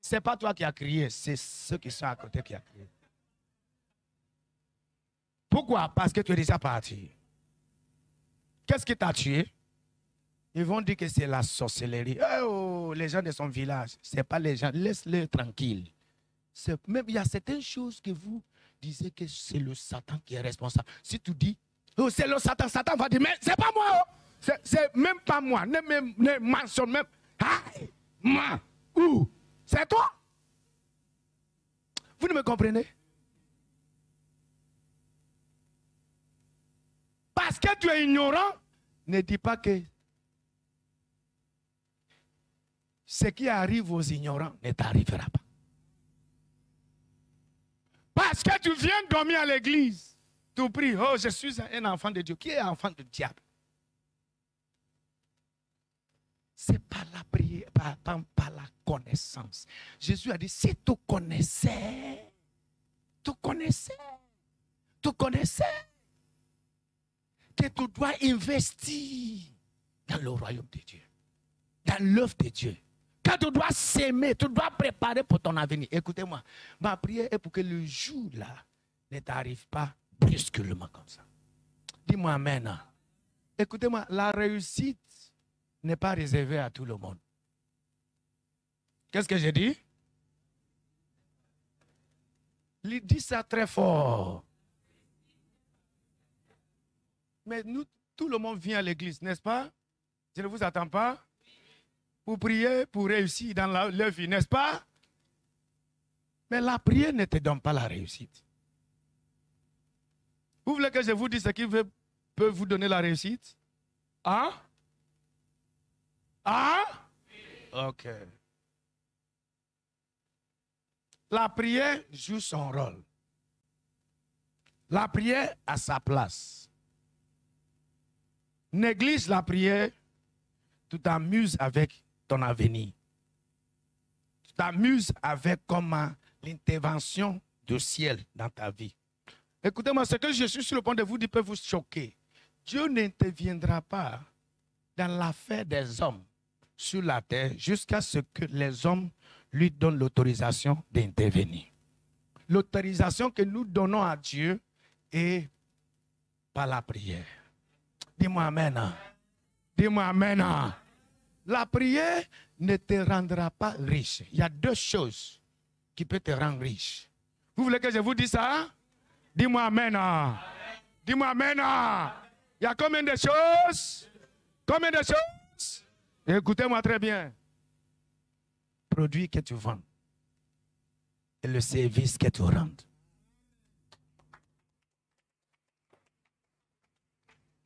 Ce n'est pas toi qui as crié, c'est ceux qui sont à côté qui ont crié. Pourquoi? Parce que tu es déjà parti. Qu'est-ce qui t'a tué? Ils vont dire que c'est la sorcellerie. Oh, les gens de son village, ce n'est pas les gens, laisse-les tranquilles. Même il y a certaines choses que vous disiez que c'est le Satan qui est responsable. Si tu dis, oh, c'est le Satan, Satan va dire, mais c'est pas moi. Oh. C'est même pas moi. Ne mentionne même. Aïe, moi. Où? C'est toi. Vous ne me comprenez? Parce que tu es ignorant, ne dis pas que ce qui arrive aux ignorants ne t'arrivera pas. Parce que tu viens dormir à l'église, tu pries, oh, je suis un enfant de Dieu. Qui est enfant du diable? C'est par la prière, par la connaissance. Jésus a dit, si tu connaissais que tu dois investir dans le royaume de Dieu, dans l'œuvre de Dieu, que tu dois s'aimer, tu dois préparer pour ton avenir. Écoutez-moi, ma prière est pour que le jour là ne t'arrive pas brusquement comme ça. Dis-moi amen. Écoutez-moi, la réussite n'est pas réservée à tout le monde. Qu'est-ce que j'ai dit? Dis ça très fort. Mais nous, tout le monde vient à l'église, n'est-ce pas? Je ne vous attends pas pour prier, pour réussir dans leur vie, n'est-ce pas? Mais la prière ne te donne pas la réussite. Vous voulez que je vous dise ce qui peut vous donner la réussite? Hein? Hein? Ok. La prière joue son rôle. La prière a sa place. Néglige la prière, tu t'amuses avec ton avenir. Tu t'amuses avec comment l'intervention du ciel dans ta vie. Écoutez-moi, ce que je suis sur le point de vous dire peut vous choquer. Dieu n'interviendra pas dans l'affaire des hommes sur la terre jusqu'à ce que les hommes lui donnent l'autorisation d'intervenir. L'autorisation que nous donnons à Dieu est par la prière. Dis-moi amen. Dis-moi amen. La prière ne te rendra pas riche. Il y a deux choses qui peuvent te rendre riche. Vous voulez que je vous dise ça? Dis-moi amen. Dis-moi amen. Il y a combien de choses? Combien de choses? Écoutez-moi très bien. Produit que tu vends et le service que tu rends.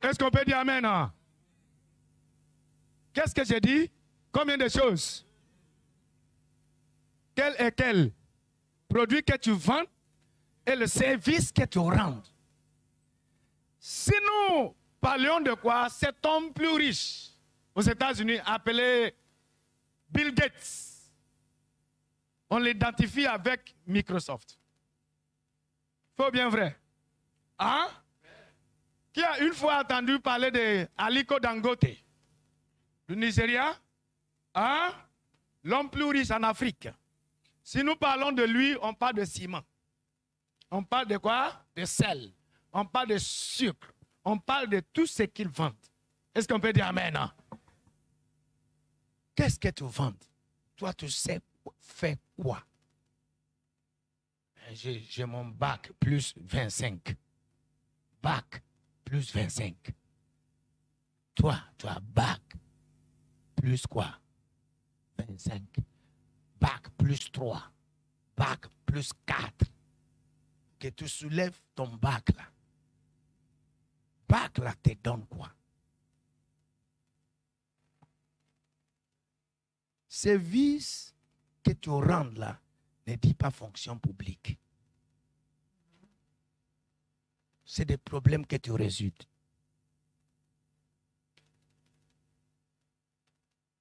Est-ce qu'on peut dire amen? Qu'est-ce que j'ai dit? Combien de choses? Quel est quel? Produit que tu vends et le service que tu rends. Si nous parlions de quoi? Cet homme plus riche aux États-Unis appelé Bill Gates, on l'identifie avec Microsoft. Faux bien vrai? Hein? Qui a une fois entendu parler de Aliko Dangote, du Nigeria? Hein? L'homme plus riche en Afrique. Si nous parlons de lui, on parle de ciment. On parle de quoi? De sel. On parle de sucre. On parle de tout ce qu'ils vendent. Est-ce qu'on peut dire amen? Hein? Qu'est-ce que tu vends? Toi, tu sais faire quoi? J'ai mon bac plus 25. Bac plus 25. Toi, tu as bac plus quoi? 25. Bac plus 3. Bac plus 4. Que tu soulèves ton bac là. Bac là te donne quoi? Service que tu rends là ne dit pas fonction publique. C'est des problèmes que tu résous.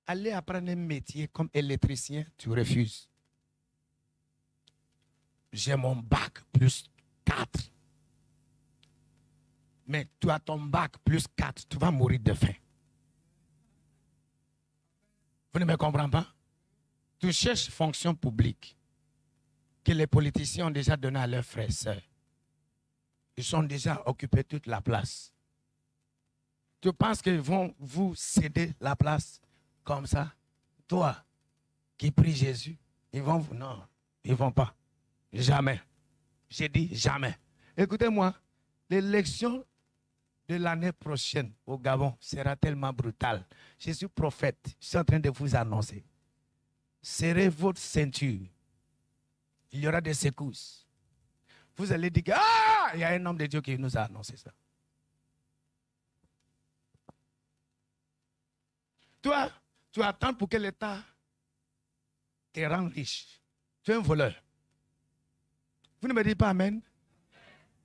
Aller apprendre un métier comme électricien, tu refuses. J'ai mon bac plus 4. Mais tu as ton bac plus 4, tu vas mourir de faim. Vous ne me comprenez pas? Tu cherches fonction publique que les politiciens ont déjà donnée à leurs frères et sœurs. Ils sont déjà occupés toute la place. Tu penses qu'ils vont vous céder la place comme ça? Toi qui pries Jésus, ils vont vous... Non, ils ne vont pas. Jamais. J'ai dit jamais. Écoutez-moi, l'élection de l'année prochaine au Gabon sera tellement brutale. Je suis prophète, je suis en train de vous annoncer. Serrez votre ceinture. Il y aura des secousses. Vous allez dire, ah, il y a un homme de Dieu qui nous a annoncé ça. Toi, tu attends pour que l'État te rende riche. Tu es un voleur. Vous ne me dites pas amen.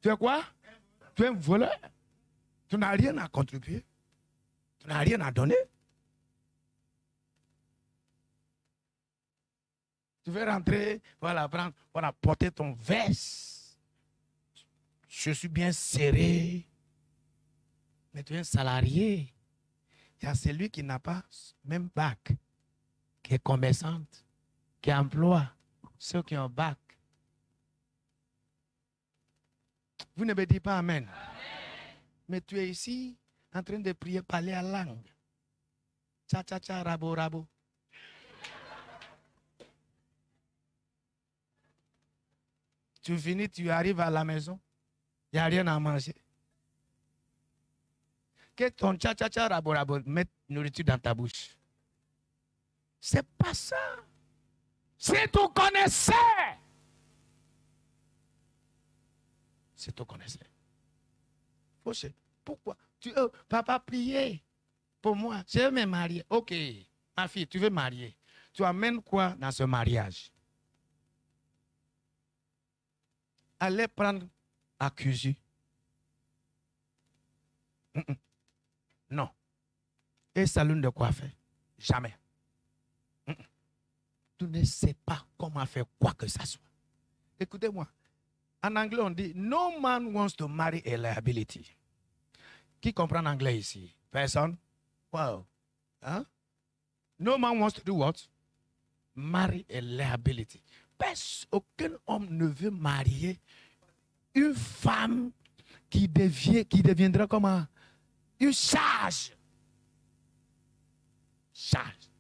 Tu es quoi? Tu es un voleur. Tu n'as rien à contribuer. Tu n'as rien à donner. Tu veux rentrer, voilà, prendre, voilà, porter ton veste. Je suis bien serré. Mais tu es un salarié. Il y a celui qui n'a pas même bac, qui est commerçante, qui emploie ceux qui ont bac. Vous ne me dites pas amen. Mais tu es ici en train de prier, parler en langue. Tcha tcha tcha, rabo rabo. Tu finis, tu arrives à la maison, il n'y a rien à manger. que ton tcha-tcha-tcha rabo mette nourriture dans ta bouche. C'est pas ça. Si tu connaissais. Si tu connaissais. Fauché. Pourquoi? Papa, priez pour moi. Je veux me marier. Ok. Ma fille, tu veux marier. Tu amènes quoi dans ce mariage? Allez prendre accusé. Non. Et salon de quoi faire? Jamais. Tu ne sais pas comment faire quoi que ce soit. Écoutez-moi. En anglais, on dit no man wants to marry a liability. Qui comprend l'anglais ici? Personne? Wow. Hein? No man wants to do what? Marry a liability. Aucun homme ne veut marier une femme qui deviendra comme une charge. Charge.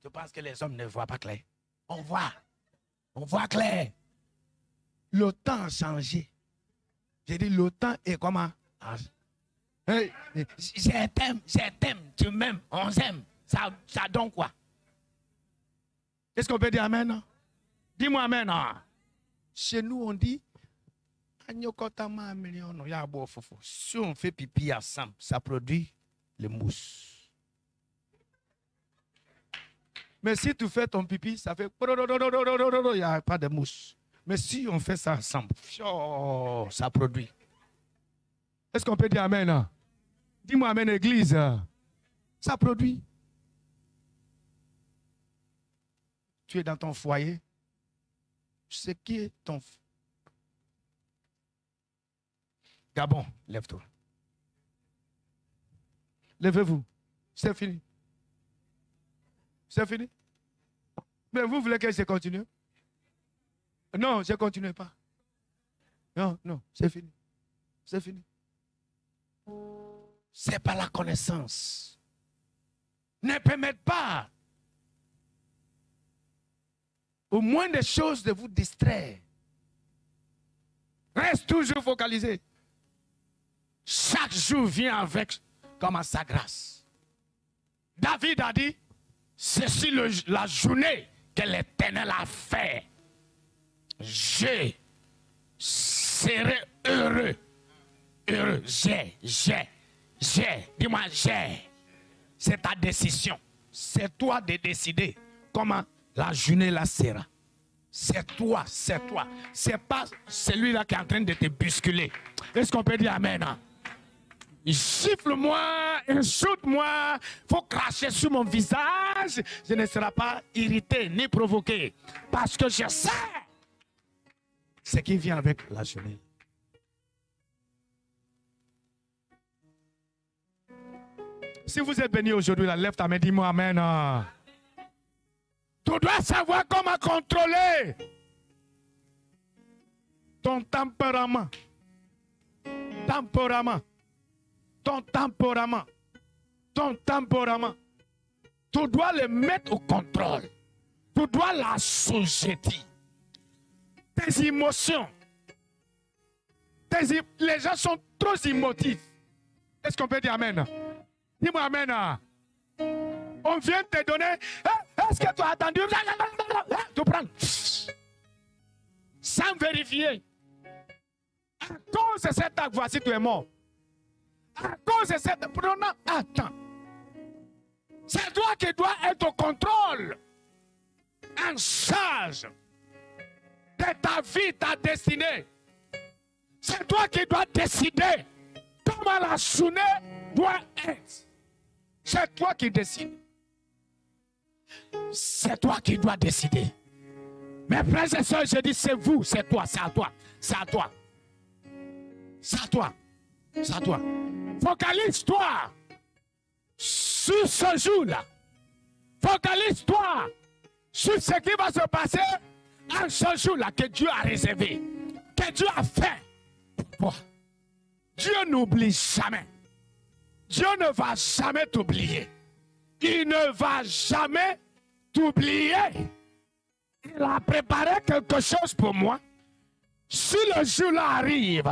Je pense que les hommes ne voient pas clair. On voit clair. Le temps a changé. J'ai dit, le temps est comment? Hey, je t'aime, tu m'aimes, on s'aime. Ça donne quoi? Est-ce qu'on peut dire amen? Dis-moi amen. Non? Chez nous, on dit, si on fait pipi ensemble, ça produit le mousse. Mais si tu fais ton pipi, ça fait... Il n'y a pas de mousse. Mais si on fait ça ensemble, ça produit. Est-ce qu'on peut dire amen? Dis-moi amen, église. Ça produit. Tu es dans ton foyer. Ce qui est ton... Gabon, lève-toi. Levez-vous. C'est fini. C'est fini. Mais vous voulez que je continue? Non, je ne continue pas. Non, c'est fini. C'est fini. C'est pas la connaissance. Ne permettez pas au moins des choses de vous distraire. Reste toujours focalisé. Chaque jour vient avec comme sa grâce. David a dit, c'est la journée que l'Éternel a fait. Je serai heureux. Heureux. Dis-moi, c'est ta décision. C'est toi de décider comment la journée là sera. C'est toi. C'est pas celui-là qui est en train de te bousculer. Est-ce qu'on peut dire amen? Gifle-moi, insulte-moi, faut cracher sur mon visage. Je ne serai pas irrité ni provoqué. Parce que je sais ce qui vient avec la journée. Si vous êtes béni aujourd'hui, lève ta main, dis-moi amen. Tu dois savoir comment contrôler ton tempérament. Ton tempérament. Tu dois le mettre au contrôle. Tu dois la sujeter. Tes émotions. Les gens sont trop émotifs. Est-ce qu'on peut dire amen? Dis-moi amen. On vient te donner. Est-ce que tu as attendu? Tu prends. Sans vérifier. À cause de cet acte, voici tu es mort. À cause de cette... Attends. C'est toi qui dois être au contrôle. En charge de ta vie, ta destinée. C'est toi qui dois décider comment la journée doit être. C'est toi qui décides. C'est toi qui dois décider. Mes frères et sœurs, je dis c'est vous, c'est toi, c'est à toi. C'est à toi. C'est à toi. C'est à toi. Focalise-toi sur ce jour-là. Focalise-toi sur ce qui va se passer en ce jour-là que Dieu a réservé, que Dieu a fait pour toi. Dieu n'oublie jamais. Dieu ne va jamais t'oublier. Il ne va jamais t'oublier. Il a préparé quelque chose pour moi. Si le jour-là arrive,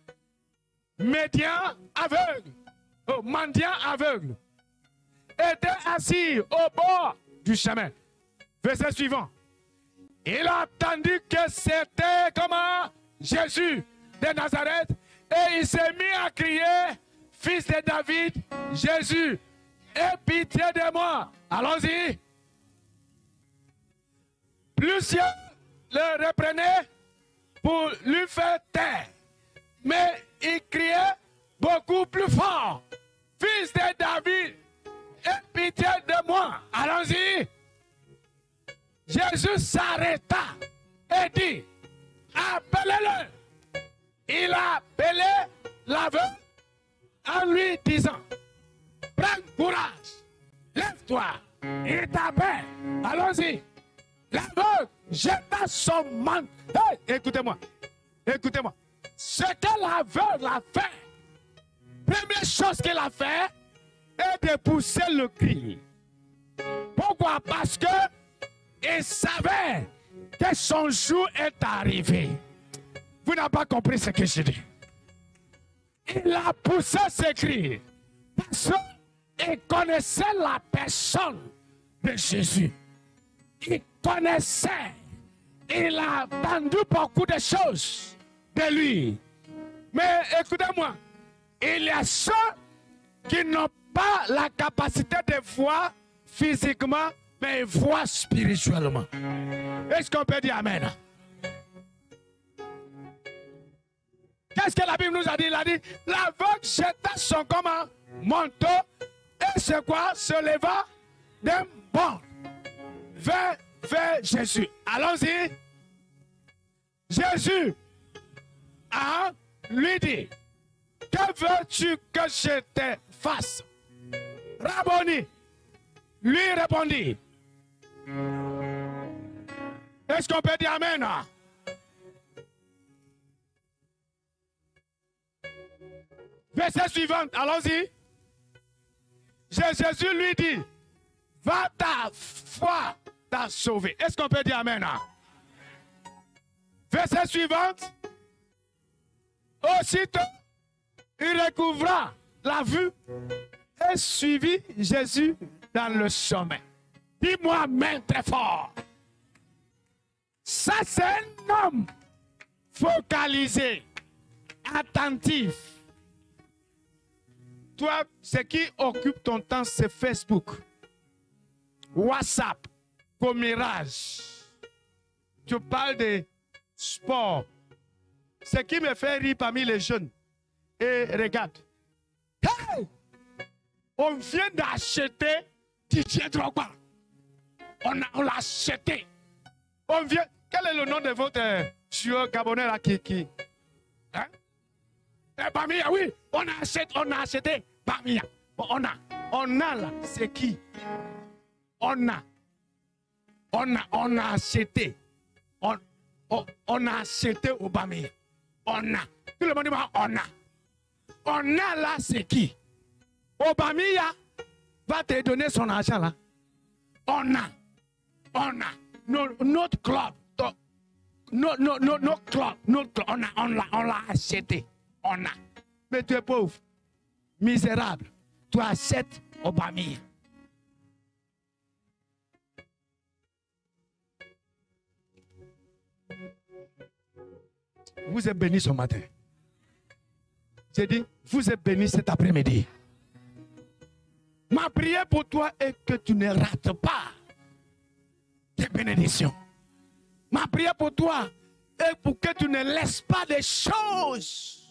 médian aveugle, mendiant aveugle, était assis au bord du chemin. Verset suivant. Il a entendu que c'était comment Jésus de Nazareth et il s'est mis à crier, fils de David, Jésus, aie pitié de moi. Allons-y. Plusieurs le reprenaient pour lui faire taire. Mais il criait beaucoup plus fort. Fils de David, aie pitié de moi. Allons-y. Jésus s'arrêta et dit, appelez-le. Il a appelé l'aveugle en lui disant, prends courage, lève-toi, il t'appelle. Allons-y. L'aveugle jeta son manteau. Hey, écoutez-moi, écoutez-moi. Ce que l'aveugle a fait, première chose qu'il a fait, est de pousser le cri. Pourquoi? Parce que il savait que son jour est arrivé. Vous n'avez pas compris ce que je dis. Il a poussé ses cris parce qu'il connaissait la personne de Jésus. Il connaissait. Il a entendu beaucoup de choses de lui. Mais écoutez-moi, il y a ceux qui n'ont pas la capacité de voir physiquement, mais ils voient spirituellement. Est-ce qu'on peut dire Amen? Qu'est-ce que la Bible nous a dit? Il a dit, l'aveugle jeta son comment? Manteau. Et c'est quoi? Se leva d'un bond vers Jésus. Allons-y. Jésus lui dit, que veux-tu que je te fasse? Rabboni lui répondit. Est-ce qu'on peut dire Amen? Verset suivant, allons-y. Jésus lui dit, va, ta foi t'a sauvé. Est-ce qu'on peut dire Amen? Verset suivant. Aussitôt, il recouvra la vue et suivit Jésus dans le chemin. Dis-moi Amen très fort. Ça, c'est un homme focalisé, attentif. Toi, ce qui occupe ton temps, c'est Facebook, WhatsApp, commérage. Tu parles de sport. Ce qui me fait rire parmi les jeunes. Et regarde. Hey! On vient d'acheter Didier Drogba. On l'a acheté. On vient. Quel est le nom de votre joueur gabonais là qui? Hein? Bamia, oui. On a acheté Bamia. On a là. C'est qui? On a acheté. On a acheté Obamia. On a. Tout le monde dit on a. On a là, c'est qui? Obamia va te donner son argent là. On a. Notre club. Notre club. On l'a acheté. On a. Mais tu es pauvre. Misérable. Tu achètes Obamia. Vous êtes bénis ce matin. J'ai dit, vous êtes bénis cet après-midi. Ma prière pour toi est que tu ne rates pas tes bénédictions. Ma prière pour toi est pour que tu ne laisses pas des choses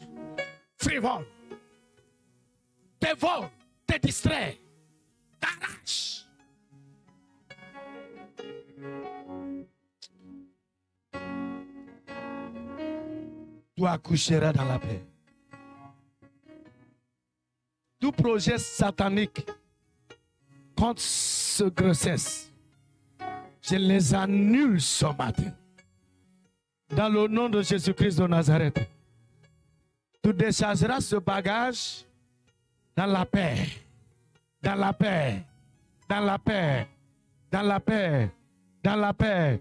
frivoles, te volent, te distraient, t'arrachent. Tu accoucheras dans la paix. Tout projet satanique contre ce grossesse, je les annule ce matin. Dans le nom de Jésus-Christ de Nazareth, tu déchargeras ce bagage dans la paix, dans la paix, dans la paix, dans la paix, dans la paix.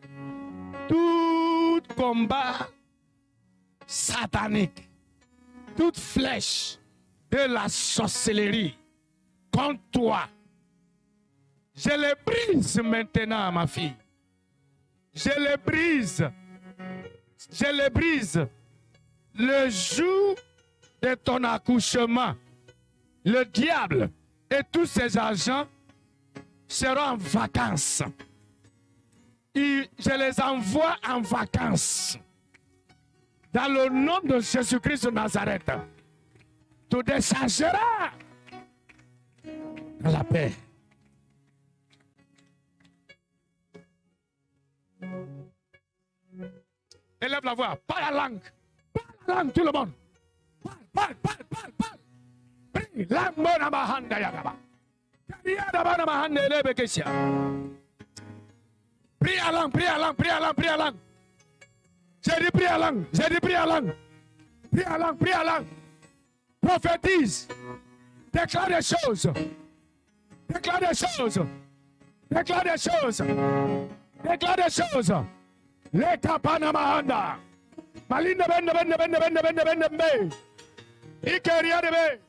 Tout combat satanique, toute flèche de la sorcellerie contre toi, je les brise maintenant, ma fille. Je les brise. Je les brise. Le jour de ton accouchement, le diable et tous ses agents seront en vacances. Et je les envoie en vacances. Dans le nom de Jésus-Christ de Nazareth, tu déchargeras dans la paix. Élève la voix, parle la langue. Parle la langue, tout le monde. Parle. Prie, langue mona mahanda yagaba. Kariada bana mahanda elebe kesia. Prie la langue. J'ai dit prie la langue. Prie la langue. Prophétise. Déclare des choses. Déclare des choses. Le kapana mahanda. Malinda bende. Ikeria de be.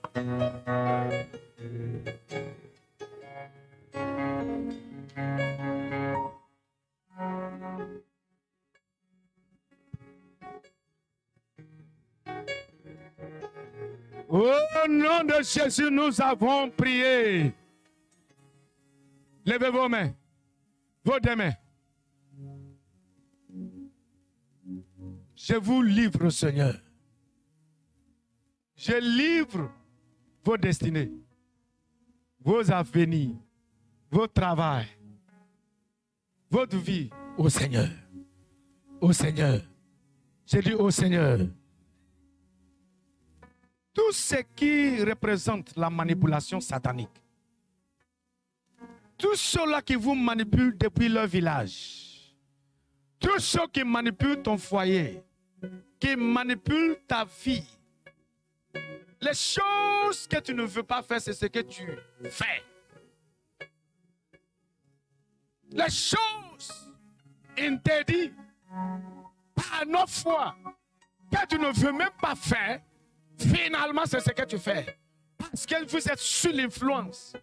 Au nom de Jésus, nous avons prié. Levez vos mains, vos deux mains. Je vous livre, Seigneur. Je livre vos destinées, vos avenirs, vos travail, votre vie au Seigneur. Au Seigneur. J'ai dit au Seigneur. Tout ce qui représente la manipulation satanique, tous ceux-là qui vous manipulent depuis leur village, tous ceux qui manipulent ton foyer, qui manipulent ta vie, les choses que tu ne veux pas faire, c'est ce que tu fais. Les choses interdites par nos foi que tu ne veux même pas faire, finalement c'est ce que tu fais. Parce que vous êtes sous l'influence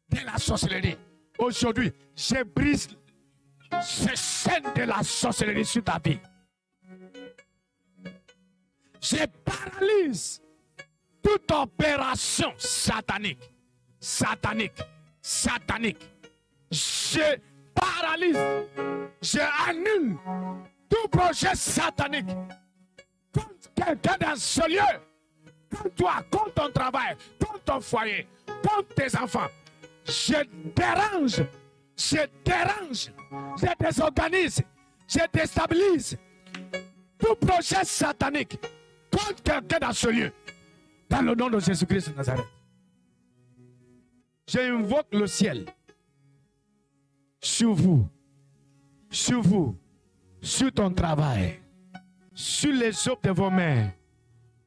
de la sorcellerie. Aujourd'hui, je brise ce scène de la sorcellerie sur ta vie. Je paralyse toute opération satanique. Je paralyse, je annule tout projet satanique contre quelqu'un dans ce lieu, contre toi, contre ton travail, contre ton foyer, contre tes enfants. Je dérange, je désorganise, je déstabilise tout projet satanique contre quelqu'un dans ce lieu. Dans le nom de Jésus-Christ de Nazareth. J'invoque le ciel sur vous, sur ton travail, sur les œuvres de vos mains.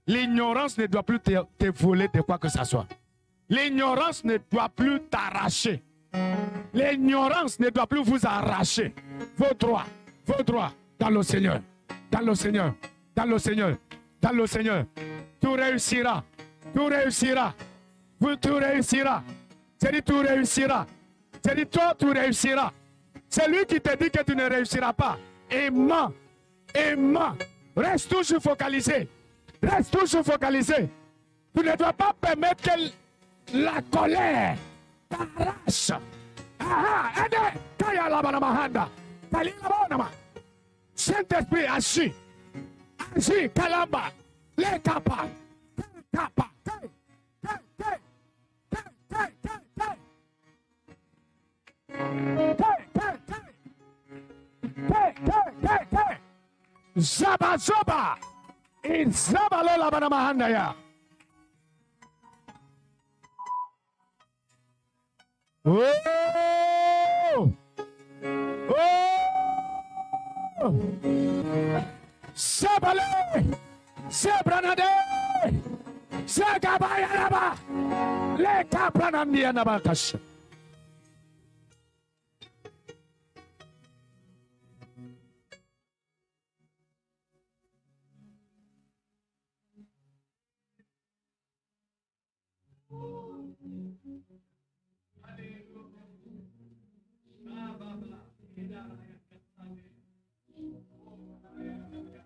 L'ignorance ne doit plus te voler de quoi que ce soit. L'ignorance ne doit plus t'arracher. L'ignorance ne doit plus vous arracher. Vos droits dans le Seigneur. Dans le Seigneur. Tout réussira. Tout réussira. Tout réussira. J'ai dit tout réussira. J'ai dit toi, tout réussira. C'est lui qui te dit que tu ne réussiras pas. Aimant. Reste toujours focalisé. Tu ne dois pas permettre que la colère t'arrache. Saint-Esprit, agis. Kalamba. Les capas. Zaba. Izabalola banamahanda ya. Sabale. Sebranade. Segabaya naba. Le kapranandia nabakash.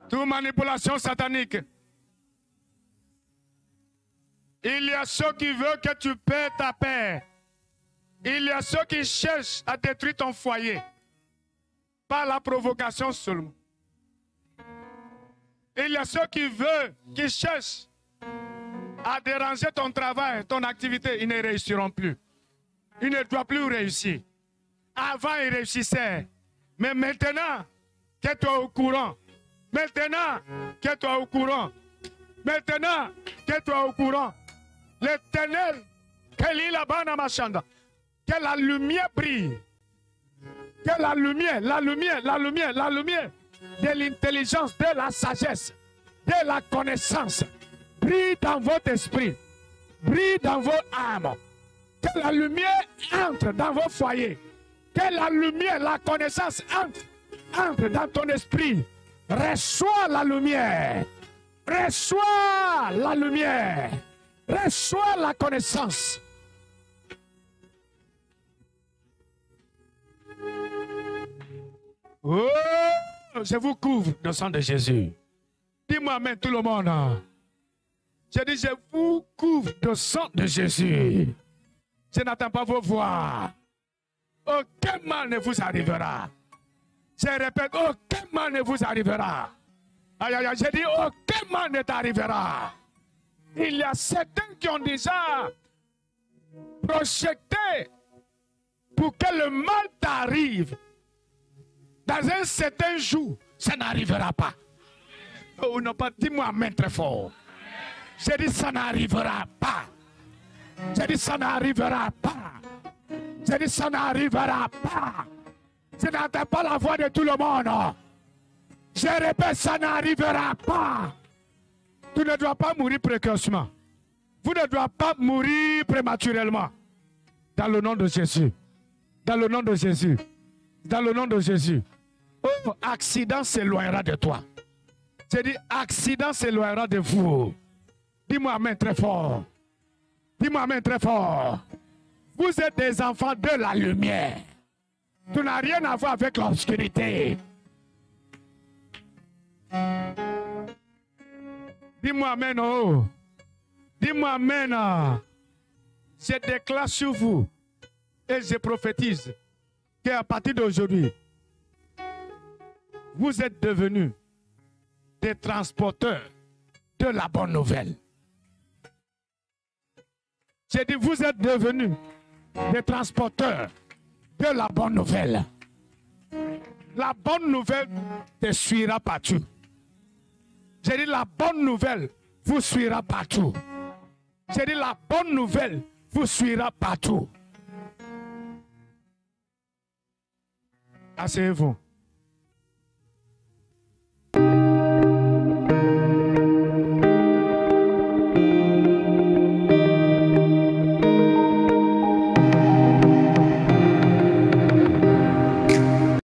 Toute manipulation satanique. Il y a ceux qui veulent que tu perds ta paix. Il y a ceux qui cherchent à détruire ton foyer. Par la provocation seulement. Il y a ceux qui cherchent à déranger ton travail, ton activité. Ils ne réussiront plus. Ils ne doivent plus réussir. Avant, ils réussissaient. Mais maintenant, que tu es au courant. Maintenant, que tu es au courant. Maintenant, que tu es au courant. L'Éternel, que la lumière brille. Que la lumière de l'intelligence, de la sagesse, de la connaissance brille dans votre esprit, brille dans vos âmes. Que la lumière entre dans vos foyers. Que la lumière, la connaissance entre dans ton esprit. Reçois la lumière. Reçois la lumière. Reçois la connaissance. Oh, je vous couvre de sang de Jésus. Dis-moi amen tout le monde. Je dis, je vous couvre de sang de Jésus. Je n'attends pas vos voix. Aucun mal ne vous arrivera. Je répète, aucun mal ne vous arrivera. Aïe, aïe, aïe, je dis, aucun mal ne t'arrivera. Il y a certains qui ont déjà projeté pour que le mal t'arrive. Dans un certain jour, ça n'arrivera pas. Oh non, pas, dis-moi amen très fort. J'ai dit, ça n'arrivera pas. J'ai dit, ça n'arrivera pas. J'ai dit, ça n'arrivera pas. Je n'entends pas la voix de tout le monde. Je répète, ça n'arrivera pas. Tu ne dois pas mourir précocement. Vous ne dois pas mourir prématurément. Dans le nom de Jésus. Dans le nom de Jésus. Dans le nom de Jésus. Oh, accident s'éloignera de toi. J'ai dit, accident s'éloignera de vous. Dis-moi amen très fort. Dis-moi amen très fort. Vous êtes des enfants de la lumière. Tu n'as rien à voir avec l'obscurité. Dis-moi amen. Oh. Dis-moi amen. Je déclare sur vous et je prophétise qu'à partir d'aujourd'hui, vous êtes devenus des transporteurs de la bonne nouvelle. J'ai dit, vous êtes devenus des transporteurs de la bonne nouvelle. La bonne nouvelle te suivra partout. J'ai dit, la bonne nouvelle vous suivra partout. J'ai dit, la bonne nouvelle vous suivra partout. Asseyez-vous.